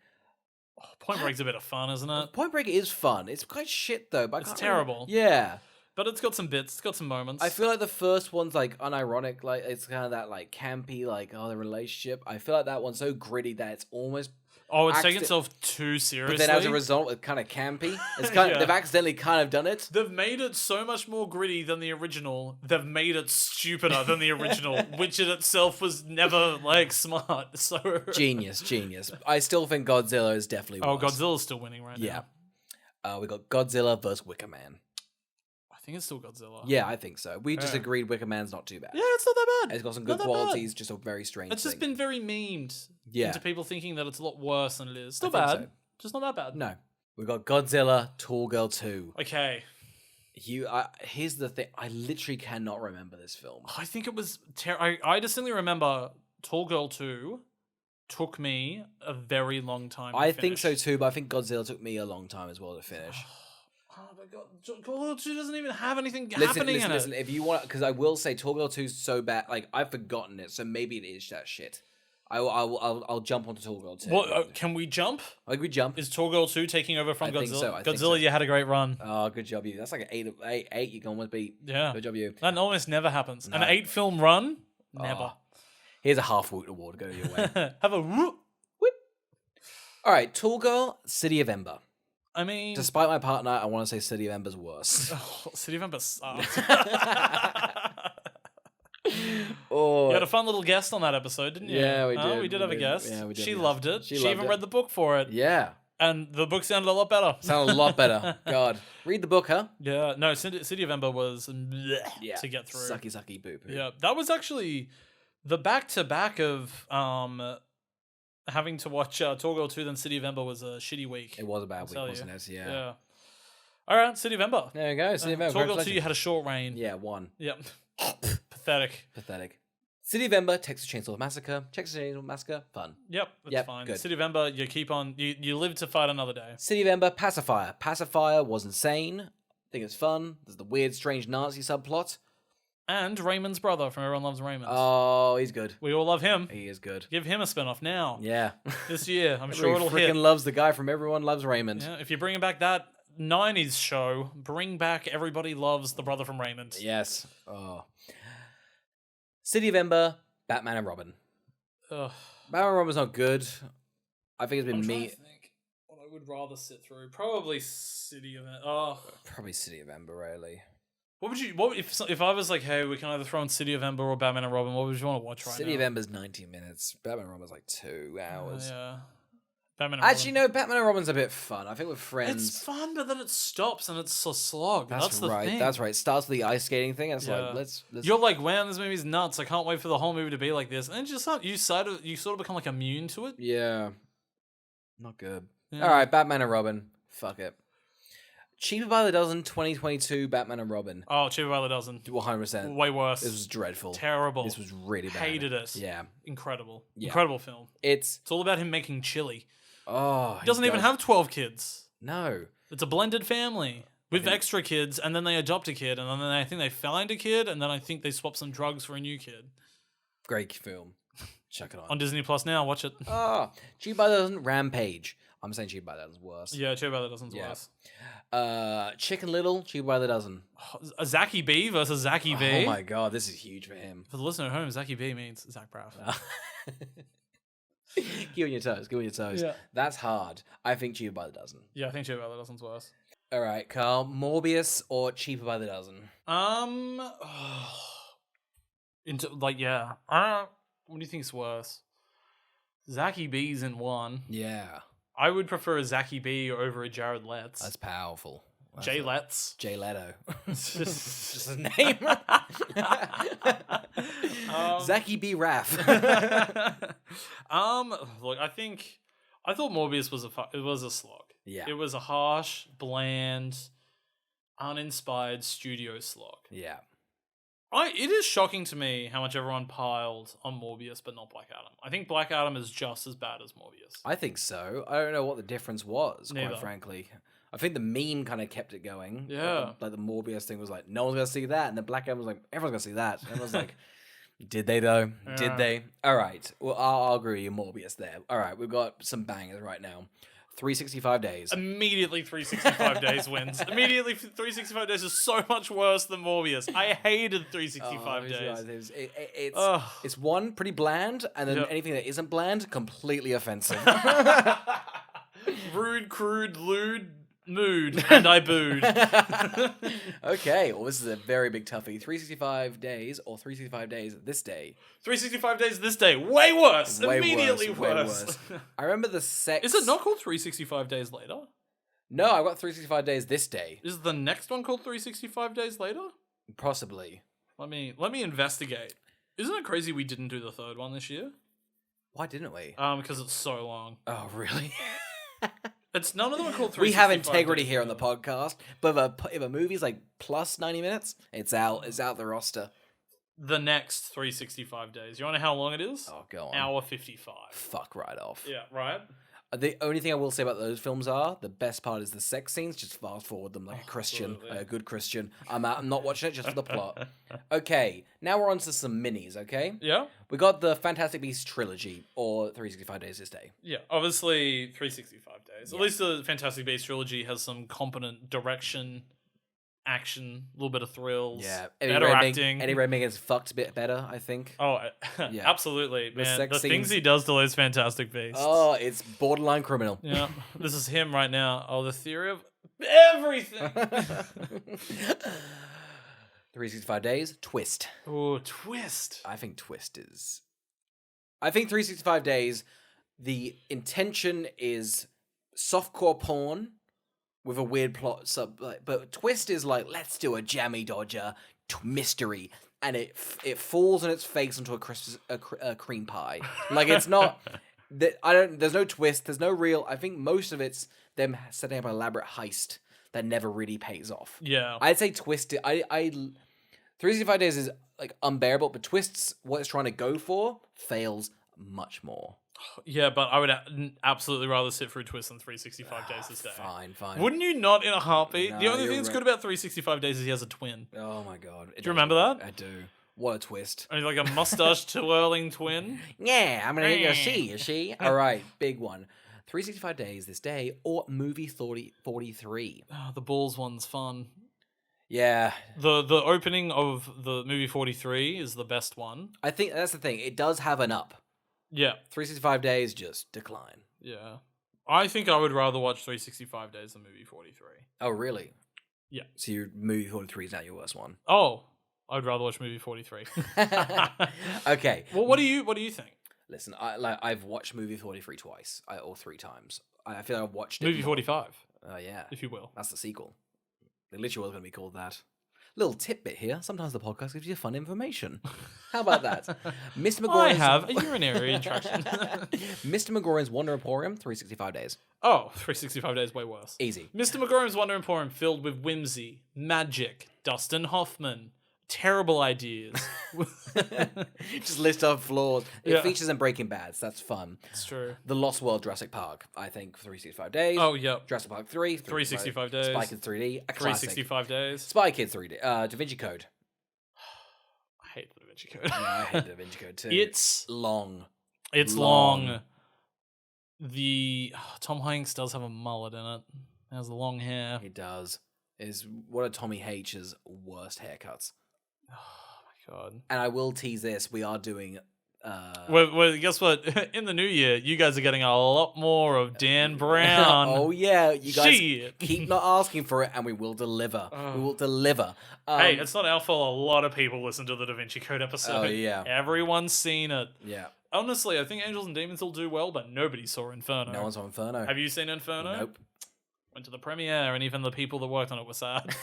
Point Break's a bit of fun, isn't it? Point Break is fun. It's quite shit though. But I It's can't terrible. Yeah. But it's got some bits. It's got some moments. I feel like the first one's like unironic, like it's kind of that like campy, like the relationship. I feel like that one's so gritty that it's almost Oh, it's taking itself too seriously. But then as a result, it's kind of campy. It's kind of, they've accidentally kind of done it. They've made it so much more gritty than the original. They've made it stupider than the original, which in itself was never like smart. So Genius. I still think Godzilla is definitely worse. Godzilla's still winning right now. Yeah. We got Godzilla versus Wicker Man. I think it's still Godzilla. Yeah, I think so. We just agreed Wicker Man's not too bad. Yeah, it's not that bad. It's got some good qualities, just a very strange It's just been very memed into people thinking that it's a lot worse than it is. Still bad. So. Just not that bad. No. We got Godzilla, Tall Girl 2. Okay. Here's the thing. I literally cannot remember this film. I think it was... I distinctly remember Tall Girl 2 took me a very long time to finish. Think so too, but I think Godzilla took me a long time as well to finish. Oh my god, Tall Girl 2 doesn't even have anything happening in it. Listen, if you want... Because I will say Tall Girl 2 is so bad. Like, I've forgotten it, so maybe it is that shit. I'll jump onto Tall Girl 2. What, can we jump? Like, we jump. Is Tall Girl 2 taking over from Godzilla? Think so, Godzilla, you had a great run. Oh, good job, you. That's like an 8 you're going with beat. Yeah. Good job, you. That almost never happens. No. An 8-film run? Never. Here's a half Woot award. Go your way. Have a whoop. All right, Tall Girl, City of Ember. I mean... Despite my partner, I want to say City of Ember's worse. City of Ember sucks. You had a fun little guest on that episode, didn't you? Yeah, we did. We did have a guest. Yeah, we did. She loved it. She even read the book for it. Yeah. And the book sounded a lot better. Sounded a lot better. God. Read the book, huh? Yeah. No, City of Ember was bleh to get through. Sucky boo poo. Yeah. That was actually the back-to-back of having to watch Tall Girl 2 then City of Ember was a shitty week. It was a bad week, wasn't it? Yeah. All right, City of Ember. There you go. City of Ember. Tall Girl 2, you had a short reign. Yeah, 1. Yep. Pathetic. City of Ember, Texas Chainsaw Massacre. Texas Chainsaw Massacre, fun. Yep, that's fine. Good. City of Ember, you keep on. You live to fight another day. City of Ember, Pacifier. Pacifier was insane. I think it's fun. There's the weird, strange Nazi subplot. And Raymond's brother from Everyone Loves Raymond. Oh, he's good. We all love him. He is good. Give him a spinoff now. Yeah. This year. I'm sure it'll hit. Freaking loves the guy from Everyone Loves Raymond. Yeah, if you're bringing back that 90s show, bring back Everybody Loves the brother from Raymond. Yes. Oh. City of Ember, Batman and Robin. Ugh. Batman and Robin's not good. I think it's been me. I think what I would rather sit through. Probably City of Ember. Oh. Probably City of Ember, really. What if I was like, hey, we can either throw in City of Ember or Batman and Robin? What would you want to watch right now? City of Ember's 90 minutes. Batman and Robin's like 2 hours. Yeah. Batman and Actually, no, Batman and Robin's a bit fun. I think with friends. It's fun, but then it stops and it's a slog. That's the right. thing. That's right. It starts with the ice skating thing. And it's like, let's. You're like, man, this movie's nuts. I can't wait for the whole movie to be like this. And just you sort of become like immune to it. Yeah. Not good. Yeah. All right, Batman and Robin. Fuck it. Cheaper by the Dozen 2022 Batman and Robin. Oh, Cheaper by the Dozen. 100%. Way worse. This was dreadful. Terrible. This was really bad. Hated it. Yeah. Incredible. Yeah. Incredible film. It's all about him making chili. Oh. He doesn't even have 12 kids. No. It's a blended family with extra kids, and then they adopt a kid, and then I think they find a kid, and then I think they swap some drugs for a new kid. Great film. Check it out. On Disney Plus now. Watch it. Oh. Cheaper by the Dozen, Rampage. I'm saying Cheaper by the Dozen's worse. Yeah, Cheaper by the Dozen's worse. Chicken Little, Cheaper by the Dozen. Zachy B versus Zachy B. Oh my god, this is huge for him. For the listener at home, Zachy B means Zach Braff. Get on your toes. Get on your toes. Yeah. That's hard. I think Cheaper by the Dozen. Yeah, I think Cheaper by the Dozen's worse. All right, Carl. Morbius or Cheaper by the Dozen? What do you think's worse? Zachy B's in one. Yeah. I would prefer a Zachy B over a Jared Letts. That's powerful. Jay Letts. Jay Leto. Just his name. Zachy B. Raff. Look, I thought Morbius was a slog. Yeah. It was a harsh, bland, uninspired studio slog. Yeah. It is shocking to me how much everyone piled on Morbius, but not Black Adam. I think Black Adam is just as bad as Morbius. I think so. I don't know what the difference was, Neither. quite frankly. I think the meme kind of kept it going. Yeah. Like the Morbius thing was like, no one's going to see that. And the Black Adam was like, everyone's going to see that. And I was like, did they though? Did they? All right. Well, I'll agree with you, Morbius there. All right. We've got some bangers right now. 365 days. Immediately 365 days wins. Immediately 365 days is so much worse than Morbius. I hated 365 days. It's one, pretty bland, and then Yep. anything that isn't bland, completely offensive. Rude, crude, lewd, mood, and I booed. Okay, well, this is a very big toughie. 365 days or 365 days this day. 365 days this day. Way worse. Way Immediately worse, way worse. worse. I remember the sex... Is it not called 365 days later? No, I got 365 days this day. Is the next one called 365 days later? Possibly. Let me investigate. Isn't it crazy we didn't do the third one this year? Why didn't we? Because it's so long. Oh, really? It's none of them are called 365 We have integrity days here on the later. podcast, but if a movie's like plus 90 minutes, it's out the roster. The next 365 days. You want to know how long it is? Oh, go on. Hour 55. Fuck right off. Yeah, right? The only thing I will say about those films are the best part is the sex scenes. Just fast forward them like a Christian, Absolutely. a good Christian. I'm not watching it just for the plot. Okay, now we're on to some minis. Okay, Yeah? we got the Fantastic Beasts trilogy or 365 Days this day. Yeah, obviously 365 days. Yeah. At least the Fantastic Beasts trilogy has some competent direction, action, a little bit of thrills. Yeah, better acting. Eddie Redmayne is fucked a bit better, I think. Oh, Yeah. absolutely, The man. sex The things scenes- he does to those Fantastic Beasts. Oh, it's borderline criminal. Yeah, this is him right now. Oh, the theory of everything. 365 Days twist. Oh, twist. I think 365 Days, the intention is softcore porn with a weird plot but twist is like, let's do a jammy dodger mystery, and it falls on its face into a cream pie. Like, it's not there's no twist, there's no real. I think most of it's them setting up an elaborate heist that never really pays off. Yeah. I'd say twist. 365 Days is like unbearable, but twists what it's trying to go for fails much more. Yeah, but I would absolutely rather sit through Twist than 365 days this day. Fine. Wouldn't you not in a heartbeat? No, the only you're thing that's right. good about 365 days is he has a twin. Oh my god. Do you remember that? I do. What a twist. And he's like a mustache twirling twin. Yeah, I'm gonna get you see? Alright, big one. 365 Days this day or movie 43. Oh, the balls one's fun. Yeah. The opening of the movie 43 is the best one. I think that's the thing. It does have an up. Yeah. 365 Days just decline. Yeah. I think I would rather watch 365 days than movie 43. Oh, really? Yeah. So your movie 43 is now your worst one. Oh, I'd rather watch movie 43. Okay. Well, what do you think? Listen, I've watched movie 43 twice, or 3 times. I feel like I've watched it. Movie 45, Oh, yeah. if you will. That's the sequel. It literally was going to be called that. Little tidbit here. Sometimes the podcast gives you fun information. How about that? Mr. McGoran's... I have a urinary intraction. Mr. McGoran's Wonder Emporium, 365 Days. Oh, 365 days, way worse. Easy. Mr. McGoran's Wonder Emporium filled with whimsy, magic, Dustin Hoffman, terrible ideas. Just list off flaws. It Yeah. features in Breaking Bad, so that's fun. It's true. The Lost World Jurassic Park, I think, 365 Days. Oh, yep. Jurassic Park 3, 365 days. Spy Kids 3D, a classic. 365 days. Spy Kids 3D, Da Vinci Code. I hate the Da Vinci Code. Yeah, I hate Da Vinci Code too. It's long. long. Tom Hanks does have a mullet in it. He has the long hair. He does. Is one of Tommy H's worst haircuts. Oh my god. And I will tease this: we are doing. Well, guess what? In the new year, you guys are getting a lot more of Dan Brown. Oh yeah, you guys Shit. keep not asking for it, and we will deliver. We will deliver. Hey, it's not our fault. A lot of people listen to the Da Vinci Code episode. Oh, yeah. Everyone's seen it. Yeah. Honestly, I think Angels and Demons will do well, but nobody saw Inferno. No one's on Inferno. Have you seen Inferno? Nope. Went to the premiere, and even the people that worked on it were sad.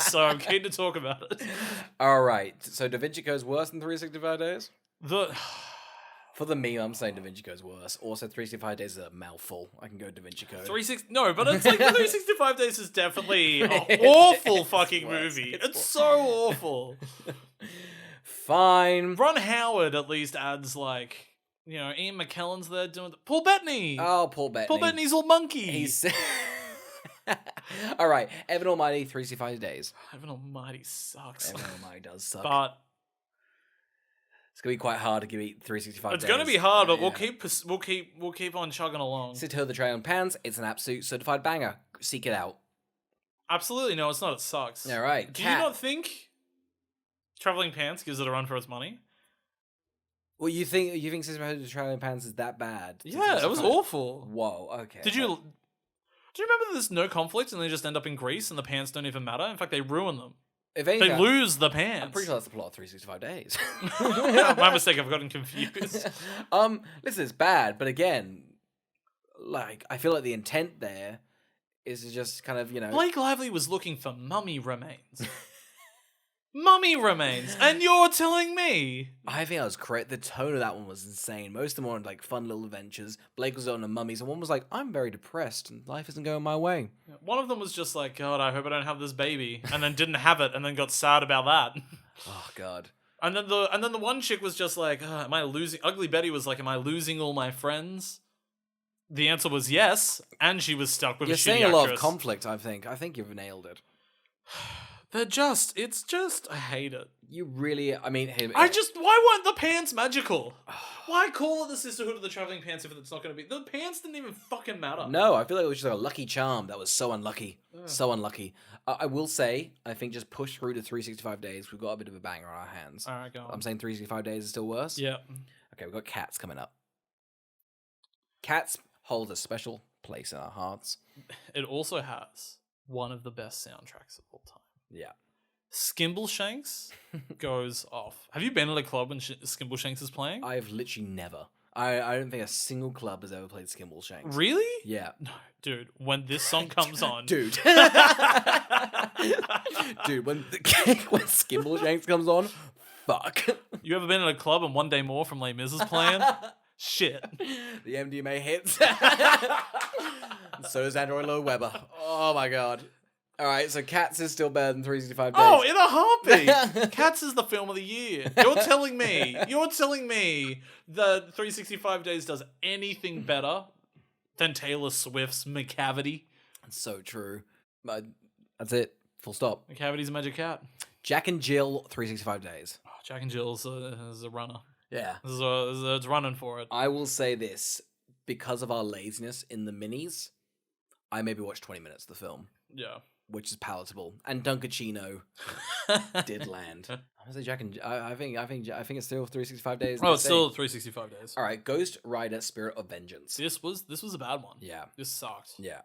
So I'm keen to talk about it. All right. So Da Vinci Code's worse than 365 Days. The For the meme, I'm saying Da Vinci Code's worse. Also, 365 Days is a mouthful. I can go Da Vinci Code. 360 no, but it's like 365 Days is definitely an It's awful worse. fucking It's movie. worse. It's so awful. Fine. Ron Howard at least adds like, you know, Ian McKellen's there doing Paul Bettany. Oh, Paul Bettany. Paul Bettany's all monkey. He's. All right. Evan Almighty, 365 Days. Heaven Almighty sucks. Evan Almighty does suck. But It's gonna be quite hard to eat 365 It's days. going to be hard, but Yeah. we'll keep on chugging along. Teoh the Trailing Pants. It's an absolute certified banger. Seek it out. Absolutely no, it's not. It sucks. All right. Do you not think Traveling Pants gives it a run for its money? Well, you think Teoh the Trailing Pants is that bad? Yeah, it was awful. Whoa. Okay. Do you remember there's no conflict and they just end up in Greece and the pants don't even matter? In fact, they ruin them. If anything, They lose the pants. I'm pretty sure that's the plot of 365 Days. My mistake. I've gotten confused. Listen, it's bad, but again, like I feel like the intent there is to just kind of Blake Lively was looking for mummy remains. Mummy remains, and you're telling me? I think I was correct. The tone of that one was insane. Most of them were like fun little adventures. Blake was on the mummies, and one was like, "I'm very depressed, and life isn't going my way." One of them was just like, "God, I hope I don't have this baby," and then didn't have it, and then got sad about that. Oh God. And then the one chick was just like, "Am I losing?" Ugly Betty was like, "Am I losing all my friends?" The answer was yes, and she was stuck with You're a shitty saying a lot of actress. conflict. I think you've nailed it. It's just, I hate it. You really, I mean, Why weren't the pants magical? Why call it the Sisterhood of the Traveling Pants if it's not going to be? The pants didn't even fucking matter. No, I feel like it was just like a lucky charm. That was so unlucky. So unlucky. I will say, I think just push through to 365 days. We've got a bit of a banger on our hands. All right, go on. I'm saying 365 days is still worse. Yeah. Okay, we've got Cats coming up. Cats hold a special place in our hearts. It also has one of the best soundtracks of all time. Yeah. Skimbleshanks goes off. Have you been at a club when Skimbleshanks is playing? I've literally never. I don't think a single club has ever played Skimbleshanks. Really? Yeah. No, dude. When this song comes on, dude. Dude, when Skimbleshanks comes on, fuck. You ever been at a club and One Day More from Les Mis is playing? Shit. The MDMA hits. So does Andrew Lloyd Webber. Oh my god. All right, so Cats is still better than 365 Days. Oh, in a heartbeat. Cats is the film of the year. You're telling me that 365 Days does anything better than Taylor Swift's McCavity? That's so true. That's it. Full stop. McCavity's a magic cat. Jack and Jill, 365 Days. Oh, Jack and Jill's is a runner. Yeah. It's running for it. I will say this. Because of our laziness in the minis, I maybe watched 20 minutes of the film. Yeah. Which is palatable, and Dunkachino did land. I'm gonna say Jack and I think it's still 365 Days. Oh, it's still 365 Days. All right, Ghost Rider: Spirit of Vengeance. This was a bad one. Yeah, this sucked. Yeah,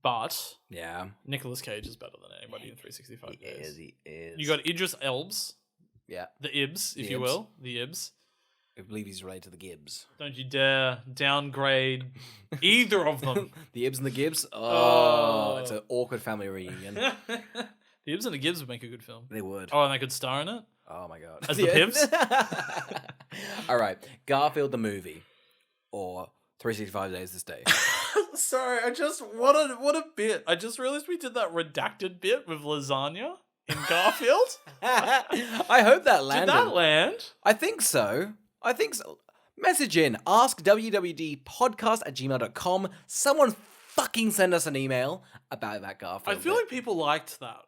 but yeah, Nicolas Cage is better than anybody in 365 Days. He is. You got Idris Elb's. Yeah, the Ibs, if you will, the Ibs. I believe he's related to the Gibbs. Don't you dare downgrade either of them. The Ibs and the Gibbs? Oh, it's an awkward family reunion. The Ibs and the Gibbs would make a good film. They would. Oh, and they could star in it? Oh my god. As the Pimps? All right. Garfield the movie. Or 365 Days This Day. Sorry, what a bit. I just realized we did that redacted bit with lasagna in Garfield. I hope that landed. Did that land? I think so. Message in. AskWWDpodcast@gmail.com. Someone fucking send us an email about that Garfield. I feel like people liked that.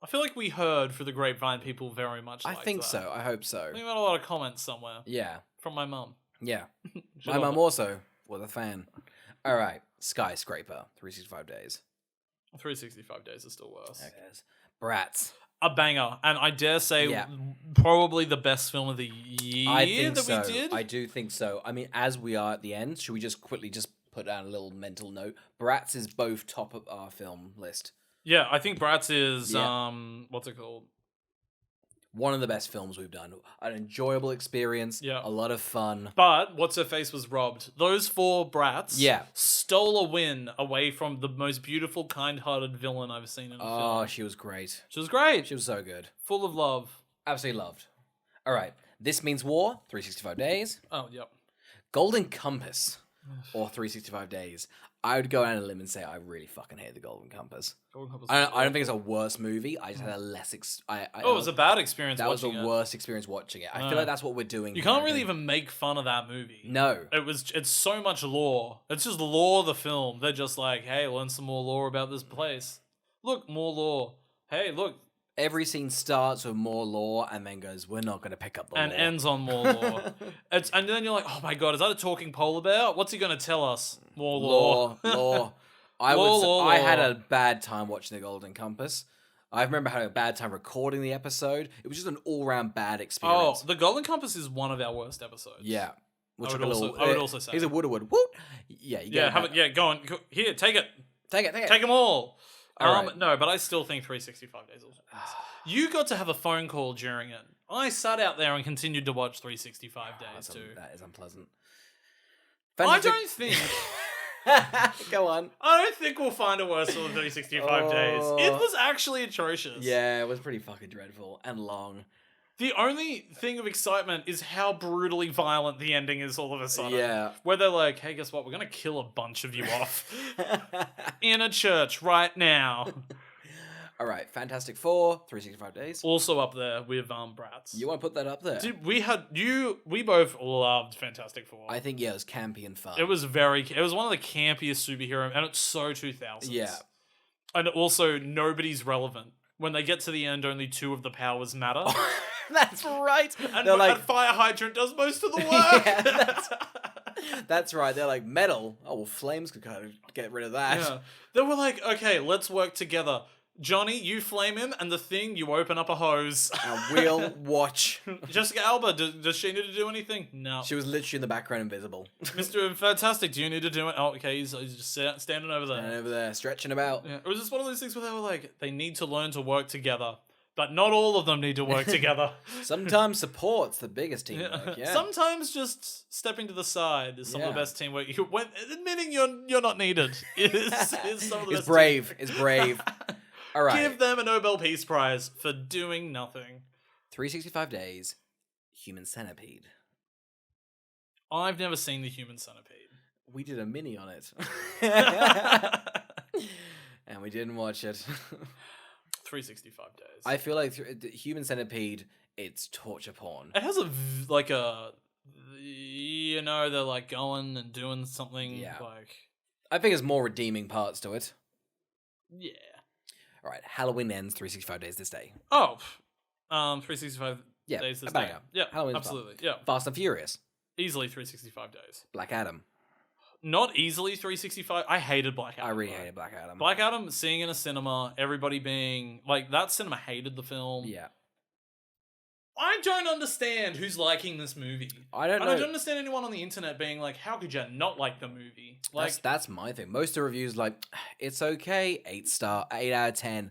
I feel like we heard through the grapevine people very much liked I think that. so. I hope so. I think we had a lot of comments somewhere. Yeah. From my mum. Yeah. My mum also was a fan. All right. Skyscraper. 365 Days. 365 Days is still worse. Okay. Bratz. A banger, and I dare say probably the best film of the year we did. I do think so. I mean, as we are at the end, should we just quickly put down a little mental note? Bratz is both top of our film list. Yeah, I think Bratz is what's it called? One of the best films we've done. An enjoyable experience. Yeah. A lot of fun. But What's Her Face was robbed. Those four brats stole a win away from the most beautiful, kind-hearted villain I've seen in a film. Oh, she was great. She was great. She was so good. Full of love. Absolutely loved. All right. This Means War, 365 Days. Oh, yep. Golden Compass, or 365 Days. I would go out on a limb and say I really fucking hate The Golden Compass. I don't think it's a worse movie. I just had a less... it was a bad experience watching it. That was a worse experience watching it. I feel like that's what we're doing. You can't really even make fun of that movie. No. It's so much lore. It's just lore of the film. They're just like, hey, learn some more lore about this place. Look, more lore. Hey, look, Every scene starts with more lore and then goes, we're not going to pick up the and lore. ends on more lore. And then you're like, oh my god, is that a talking polar bear? What's he going to tell us? More lore. Lore. I had a bad time watching The Golden Compass. I remember having a bad time recording the episode. It was just an all-round bad experience. Oh, The Golden Compass is one of our worst episodes. Yeah. I would also say. Here's a wood. Woot. Yeah, you go on. Here, take it. Take them all. Right. No, but I still think 365 Days was best. You got to have a phone call during it. I sat out there and continued to watch 365 Days too. That is unpleasant. I don't think... Go on. I don't think we'll find a worse than 365 Days. It was actually atrocious. Yeah, it was pretty fucking dreadful and long. The only thing of excitement is how brutally violent the ending is all of a sudden. Yeah. Where they're like, hey, guess what? We're going to kill a bunch of you off in a church right now. All right, Fantastic Four, 365 Days. Also up there with Bratz. You want to put that up there? Dude, we both loved Fantastic Four. I think, it was campy and fun. It was one of the campiest superhero, and it's so 2000s. Yeah. And also, nobody's relevant. When they get to the end, only 2 of the powers matter. That's right. And Fire Hydrant does most of the work. Yeah, that's right. They're like, metal. Oh, well, flames could kind of get rid of that. Yeah. They were like, okay, let's work together. Johnny, you flame him, and the Thing, you open up a hose. And we'll watch. Jessica Alba, does she need to do anything? No. She was literally in the background invisible. Mr. Fantastic, do you need to do it? Oh, okay, he's just standing over there. Standing over there, stretching about. Yeah. It was just one of those things where they were like, they need to learn to work together. But not all of them need to work together. Sometimes support's the biggest teamwork, yeah. Sometimes just stepping to the side is some of the best teamwork. Admitting you're not needed is some of the best brave. It's brave. All right. Give them a Nobel Peace Prize for doing nothing. 365 Days, Human Centipede. I've never seen the Human Centipede. We did a mini on it. And we didn't watch it. 365 Days. I feel like the Human Centipede, it's torture porn. It has they're like going and doing something like... I think there's more redeeming parts to it. Yeah. All right, Halloween ends 365 Days this day. Oh, 365 days this day. Yeah, Halloween's absolutely. fun. Yeah. Fast and Furious. Easily 365 days. Black Adam. Not easily 365. I hated Black Adam. I really hated Black Adam. Black Adam, seeing in a cinema, everybody being... Like, that cinema hated the film. Yeah. I don't understand who's liking this movie. I don't know. I don't understand anyone on the internet being like, how could you not like the movie? Like, that's my thing. Most of the reviews like, it's okay, 8 out of 10.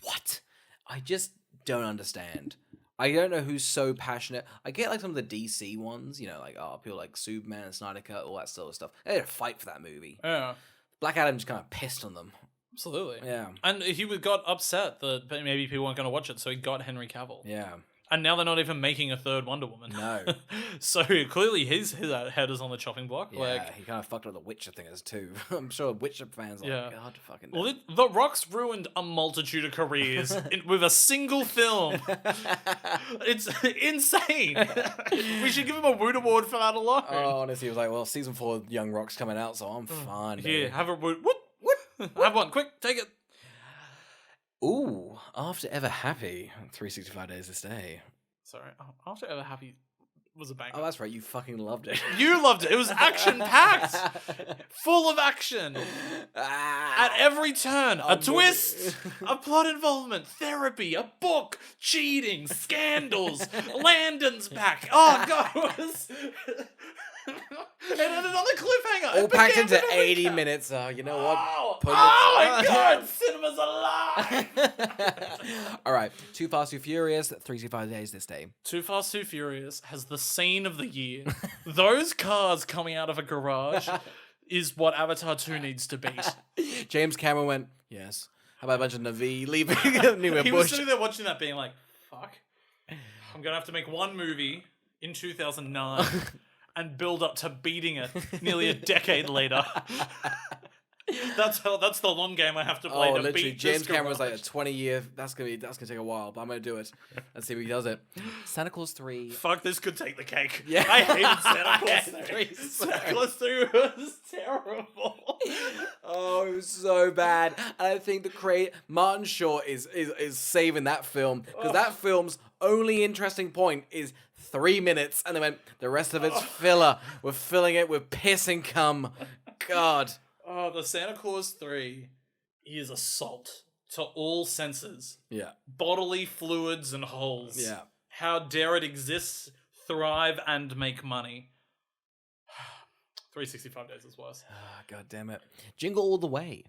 What? I just don't understand. I don't know who's so passionate. I get like some of the DC ones, like people like Superman and Snyder Cut, all that sort of stuff. They had to fight for that movie. Yeah. Black Adam just kind of pissed on them. Absolutely. Yeah. And he got upset that maybe people weren't going to watch it, so he got Henry Cavill. Yeah. And now they're not even making a third Wonder Woman. No. So clearly his head is on the chopping block. Yeah, he kind of fucked up the Witcher things too. I'm sure Witcher fans are like, God fucking damn. The Rock's ruined a multitude of careers with a single film. It's insane. We should give him a Woot Award for that alone. Oh, honestly, he was like, well, season 4 of Young Rock's coming out, so I'm fine. Here, have a Woot. Have one, quick, take it. Ooh, After Ever Happy, 365 Days this day. Sorry, After Ever Happy was a banger. Oh, that's right, you fucking loved it. You loved it. It was action-packed. Full of action. At every turn, a twist, a plot involvement, therapy, a book, cheating, scandals, Landon's back. Oh, God, it was... And then another cliffhanger. All packed into 80 minutes. You know what? Oh my God, cinema's alive. All right, Too Fast, Too Furious, 365 Days this day. Too Fast, Too Furious has the scene of the year. Those cars coming out of a garage is what Avatar 2 needs to beat. James Cameron went, yes. How about a bunch of Na'vi leaving near a He bush? was sitting there watching that being like, fuck. I'm going to have to make one movie in 2009 and build up to beating it nearly a decade later. That's the long game I have to play to literally, beat James this Cameron's like garage. a 20-year. That's gonna take a while, but I'm gonna do it. Let's see if he does it. Santa Claus 3. Fuck, this could take the cake. Yeah. I hated Santa I Claus hated 3. 3 so Santa Claus 3 was terrible. Oh, it was so bad. And I think Martin Short is saving that film because that film's only interesting point is 3 minutes, and they went the rest of it's filler. We're filling it with piss and cum. God. Oh, the Santa Claus 3 is assault to all senses. Yeah. Bodily fluids and holes. Yeah. How dare it exist, thrive, and make money. 365 Days is worse. God damn it. Jingle All the Way.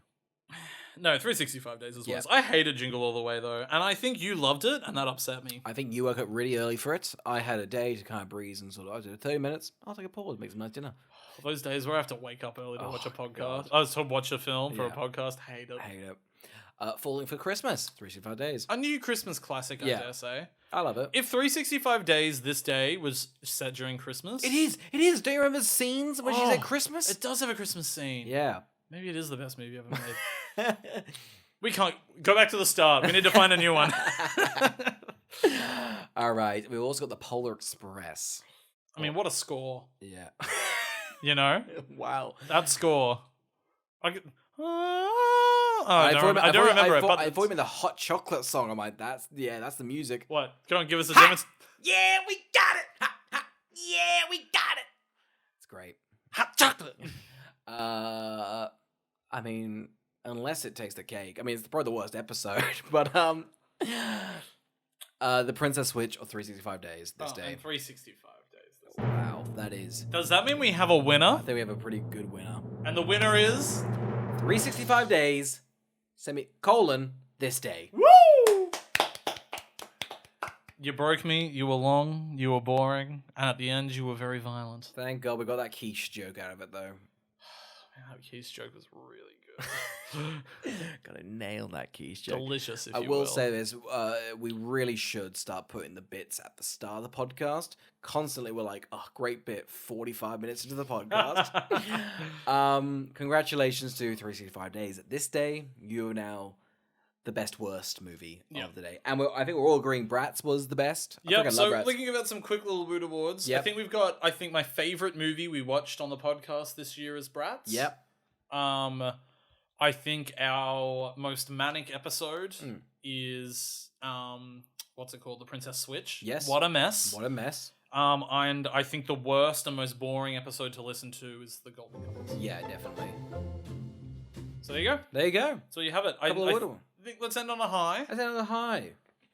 No, 365 Days is Yeah. worse. I hated Jingle All the Way, though, and I think you loved it, and that upset me. I think you woke up really early for it. I had a day to kind of breeze and sort of, I did 30 minutes. I'll take a pause, make some nice dinner. Those days where I have to wake up early to watch a podcast. God. I was to watch a film for a Yeah. podcast. Hate it. I hate it. Falling for Christmas, 365 Days. A new Christmas classic, I Yeah. dare say. I love it. If 365 Days this day was set during Christmas, It is. Do you remember scenes when she's Oh, at Christmas? it does have a Christmas scene. Yeah. Maybe it is the best movie ever made. We can't go back to the start. We need to find a new one. All right. We've also got the Polar Express. I mean, what a score. Yeah. You know? Wow. That score. I don't remember it. But I thought you meant the hot chocolate song. I'm like, that's the music. what? Come on, give us a demonstration. Yeah, we got it. Ha, ha. Yeah, we got it. It's great. Hot chocolate. I mean, unless it takes the cake. I mean, it's probably the worst episode, but the Princess Switch of 365 Days this day. And 365 Days. Wow, that is. Does that mean we have a winner? I think we have a pretty good winner. And the winner is 365 Days, this day. Woo! You broke me. You were long. You were boring, and at the end, you were very violent. Thank God we got that quiche joke out of it, though. Man, that Keith's joke was really good. Gotta nail that quiche joke. Delicious, if I you will say this: we really should start putting the bits at the start of the podcast. Constantly, we're like, "Oh, great bit!" 45 minutes into the podcast. Congratulations to 365 Days. At this day, you are now the best worst movie of the day, and I think we're all agreeing Bratz was the best. Yep. So looking about some quick little Woot awards. Yep. I think we've got. I think my favorite movie we watched on the podcast this year is Bratz. Yep. I think our most manic episode is what's it called? The Princess Switch. Yes. What a mess. What a mess. And I think the worst and most boring episode to listen to is the Golden Girls. Yeah, definitely. So there you go. There you go. So you have it. I think let's end on a high. Let's end on a high.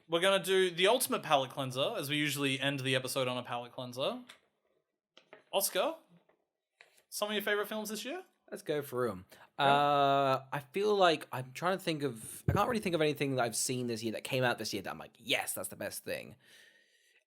We're gonna do the ultimate palate cleanser, as we usually end the episode on a palate cleanser. Oscar, some of your favorite films this year? Let's go through them. I feel like I'm trying to think of. I can't really think of anything that I've seen this year that came out this year that I'm like, yes, that's the best thing.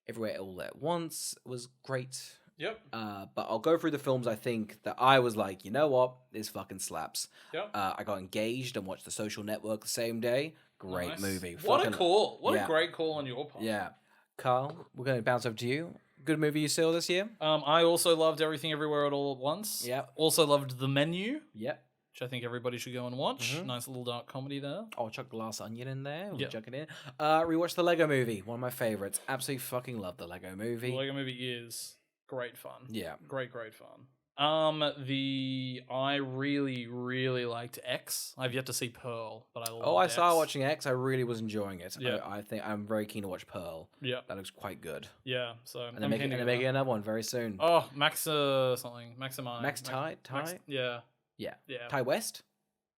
Everywhere All at Once was great. Yep. But I'll go through the films I think that I was like, you know what, this fucking slaps. Yep. I got engaged and watched The Social Network the same day. Great Nice. movie. What Fucking, a call! What yeah. a great call on your part. Yeah. Carl, we're going to bounce over to you. Good movie you saw this year? I also loved Everything Everywhere at All at Once. Yep. Also loved The Menu, Yep. which I think everybody should go and watch. Mhm. Nice little dark comedy there. Oh, chuck Glass Onion in there. We'll Yep. chuck it in. Rewatch the Lego Movie. One of my favorites. Absolutely fucking love the Lego Movie. The Lego Movie is great fun. Yeah. Great fun. I really liked X. I've yet to see Pearl, but I loved Oh, I X. started watching X. I really was enjoying it. Yeah. I think I'm very keen to watch Pearl. Yeah, That looks quite good. yeah. So And they're making that. another one very soon. Oh, Max something. Maximine. Max Ty? Yeah. Yeah. Yeah. Ty West?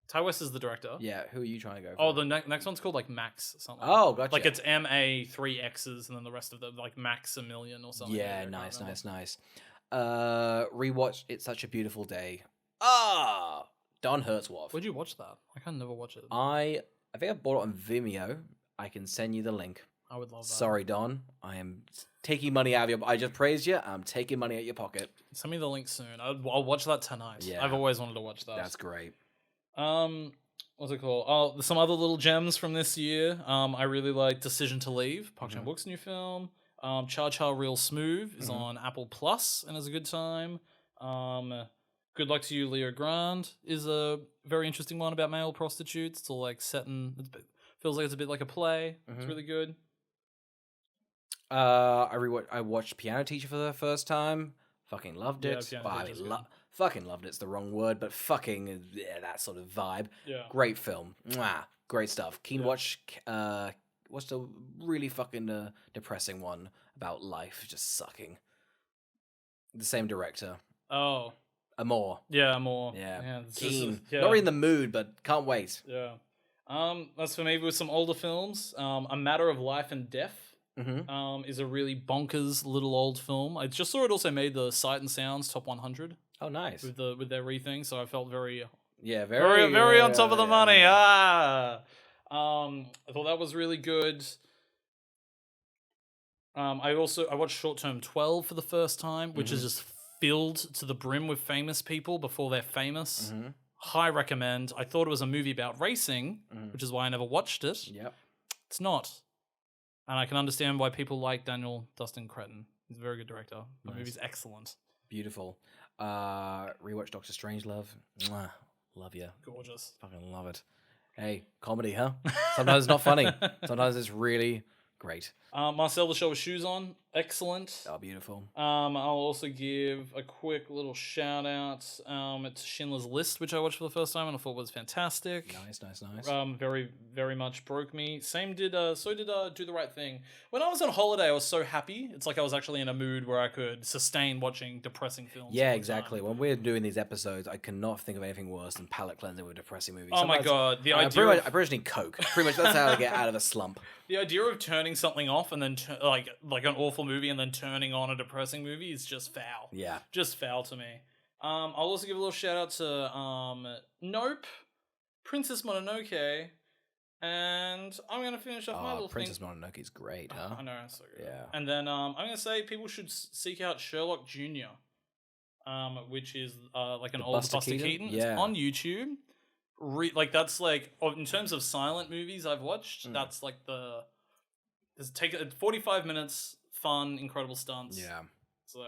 Ty West is the director. Yeah. Who are you trying to go for? Oh, the next one's called like Max something. Oh, gotcha. Like it's MA 3 X's and then the rest of them like Max a million or something. Yeah, I can't nice. remember. Rewatch It's Such a Beautiful Day. Don Hertzhoff. Where'd you watch that? I can never watch it. I think I bought it on Vimeo. I can send you the link. I would love that. Sorry, Don. I am taking money out of your. I just praised you. I'm taking money out of your pocket. Send me the link soon. I'll watch that tonight. Yeah. I've always wanted to watch that. That's great. What's it called? Oh, some other little gems from this year. I really like Decision to Leave, Park Chan Wook's new film. Cha Cha Real Smooth is on Apple Plus and is a good time. Good Luck to You, Leo Grande is a very interesting one about male prostitutes. It's all like set in, feels like it's a bit like a play. It's really good. I watched Piano Teacher for the first time. Fucking loved it. Piano Well, I Teacher's mean, good. fucking loved it's the wrong word, but fucking that sort of vibe. Yeah. Great film. Mwah. Great stuff. Keen watch. What's the really fucking depressing one about life just sucking? The same director. Oh. Amor. Yeah, more. Yeah. It's Keen. yeah. Not really in the mood, but can't wait. Yeah. That's for me with some older films. A Matter of Life and Death. Is a really bonkers little old film. I just saw it also made the Sight and Sounds Top 100 Oh, nice. with their re-thing, so I felt very very on top of the money. Yeah. I thought that was really good. I watched Short Term 12 for the first time, which is just filled to the brim with famous people before they're famous. High recommend. I thought it was a movie about racing, which is why I never watched it. Yep. It's not. And I can understand why people like Daniel Dustin Cretton. He's a very good director. The movie's excellent. Beautiful. Rewatch Doctor Strangelove. Mwah. Love you. Gorgeous. Fucking love it. Hey, comedy, huh? Sometimes it's not funny. Sometimes it's really great. Marcel the Show with Shoes On. Excellent. Oh, beautiful. I'll also give a quick little shout out to Schindler's List, which I watched for the first time and I thought was fantastic. Nice. Very, very much broke me. So did Do the Right Thing. When I was on holiday, I was so happy. It's like I was actually in a mood where I could sustain watching depressing films. Yeah, exactly. When we're doing these episodes, I cannot think of anything worse than palate cleansing with depressing movies. Oh my god, I pretty much need Coke. Pretty much that's how I get out of a slump. The idea of turning something off and then like an awful movie and then turning on a depressing movie is just foul. Yeah. Just foul to me. I'll also give a little shout out to Nope, Princess Mononoke, and I'm gonna finish off my little Princess thing. Mononoke's great, huh? I know, it's so good. Yeah. And then I'm gonna say people should seek out Sherlock Jr., which is like an old Buster Keaton. Yeah. It's on YouTube. That's like in terms of silent movies I've watched. That's like take 45 minutes, fun, incredible stunts. Yeah. So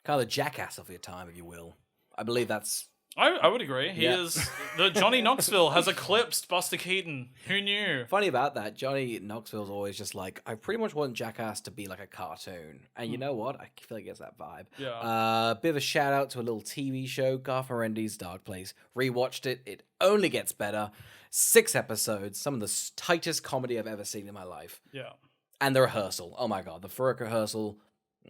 kind of the Jackass of your time, if you will. I believe that's. I would agree. He is the Johnny Knoxville has eclipsed Buster Keaton. Who knew? Funny about that, Johnny Knoxville's always just like, I pretty much want Jackass to be like a cartoon. And you know what? I feel like it gets that vibe. Yeah. Bit of a shout out to a little TV show, Garth Marenghi's Dark Place. Rewatched it. It only gets better. 6 episodes. Some of the tightest comedy I've ever seen in my life. Yeah. And the rehearsal. Oh my god, the Farouk rehearsal.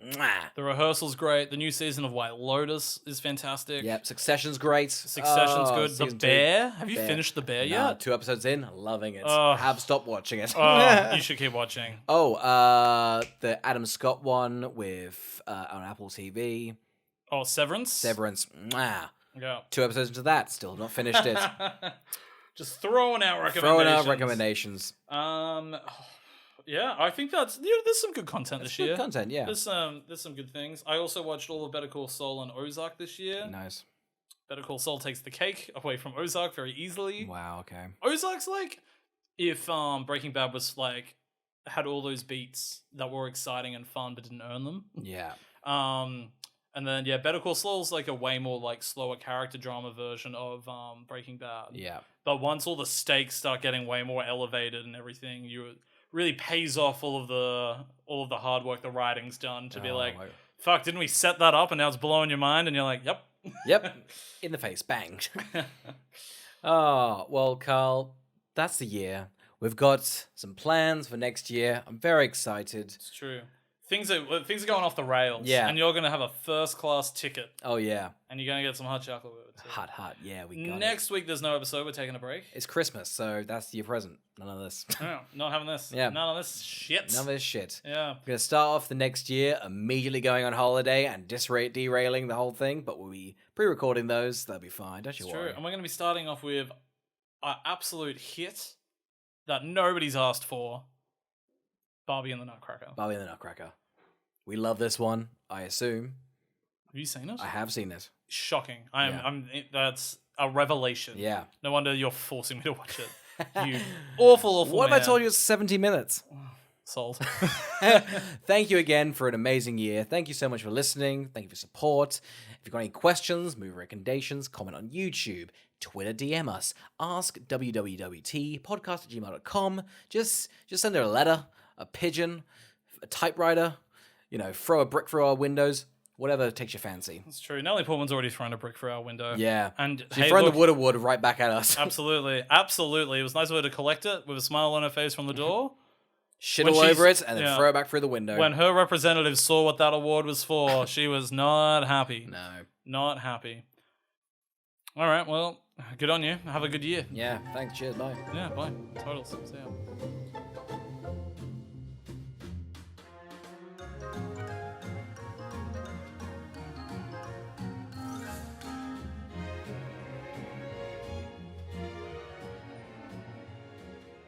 Mwah. The rehearsal's great. The new season of White Lotus is fantastic. Yep, Succession's great. Succession's good. The Bear. Have you finished The Bear yet? 2 episodes in, loving it. Oh. Have stopped watching it. You should keep watching. The Adam Scott one with on Apple TV. Oh, Severance? Severance. Mwah. Yeah. 2 episodes into that, still not finished it. Just throwing out recommendations. Throwing out recommendations. Yeah, I think there's some good content this year. Good content, yeah. There's some good things. I also watched all of Better Call Saul and Ozark this year. Nice. Better Call Saul takes the cake away from Ozark very easily. Wow, okay. Ozark's like if Breaking Bad was like had all those beats that were exciting and fun but didn't earn them. Yeah. And then Better Call Saul's like a way more like slower character drama version of Breaking Bad. Yeah. But once all the stakes start getting way more elevated and everything, really pays off all of the hard work the writing's done to be like, fuck, didn't we set that up and now it's blowing your mind? And you're like, yep. Yep. In the face, bang. Oh, well, Carl, that's the year. We've got some plans for next year. I'm very excited. It's true. Things are going off the rails. Yeah. And you're going to have a first class ticket. Oh, yeah. And you're going to get some hot chocolate with it too. Hot. Yeah, we got it. Next week, there's no episode. We're taking a break. It's Christmas, so that's your present. None of this. No, not having this. Yeah. None of this shit. None of this shit. Yeah. We're going to start off the next year immediately going on holiday and derailing the whole thing, but we'll be pre-recording those. They'll be fine. Don't you worry. True. And we're going to be starting off with an absolute hit that nobody's asked for. Barbie and the Nutcracker. Barbie and the Nutcracker. We love this one, I assume. Have you seen it? I have seen it. Shocking. That's a revelation. Yeah. No wonder you're forcing me to watch it. You awful What man. if I told you it's 70 minutes? Sold. Thank you again for an amazing year. Thank you so much for listening. Thank you for support. If you've got any questions, movie recommendations, comment on YouTube, Twitter DM us, ask www.podcast@gmail.com. Just send her a letter, a pigeon, a typewriter, throw a brick through our windows, whatever takes your fancy. That's true. Natalie Portman's already thrown a brick through our window. Yeah. And she's throwing the wood right back at us. Absolutely. Absolutely. It was nice of her to collect it with a smile on her face from the door. Shit all over it and then throw it back through the window. When her representative saw what that award was for, she was not happy. No. Not happy. All right, well, good on you. Have a good year. Yeah, thanks. Cheers. Bye. Yeah, bye. Totals. See ya.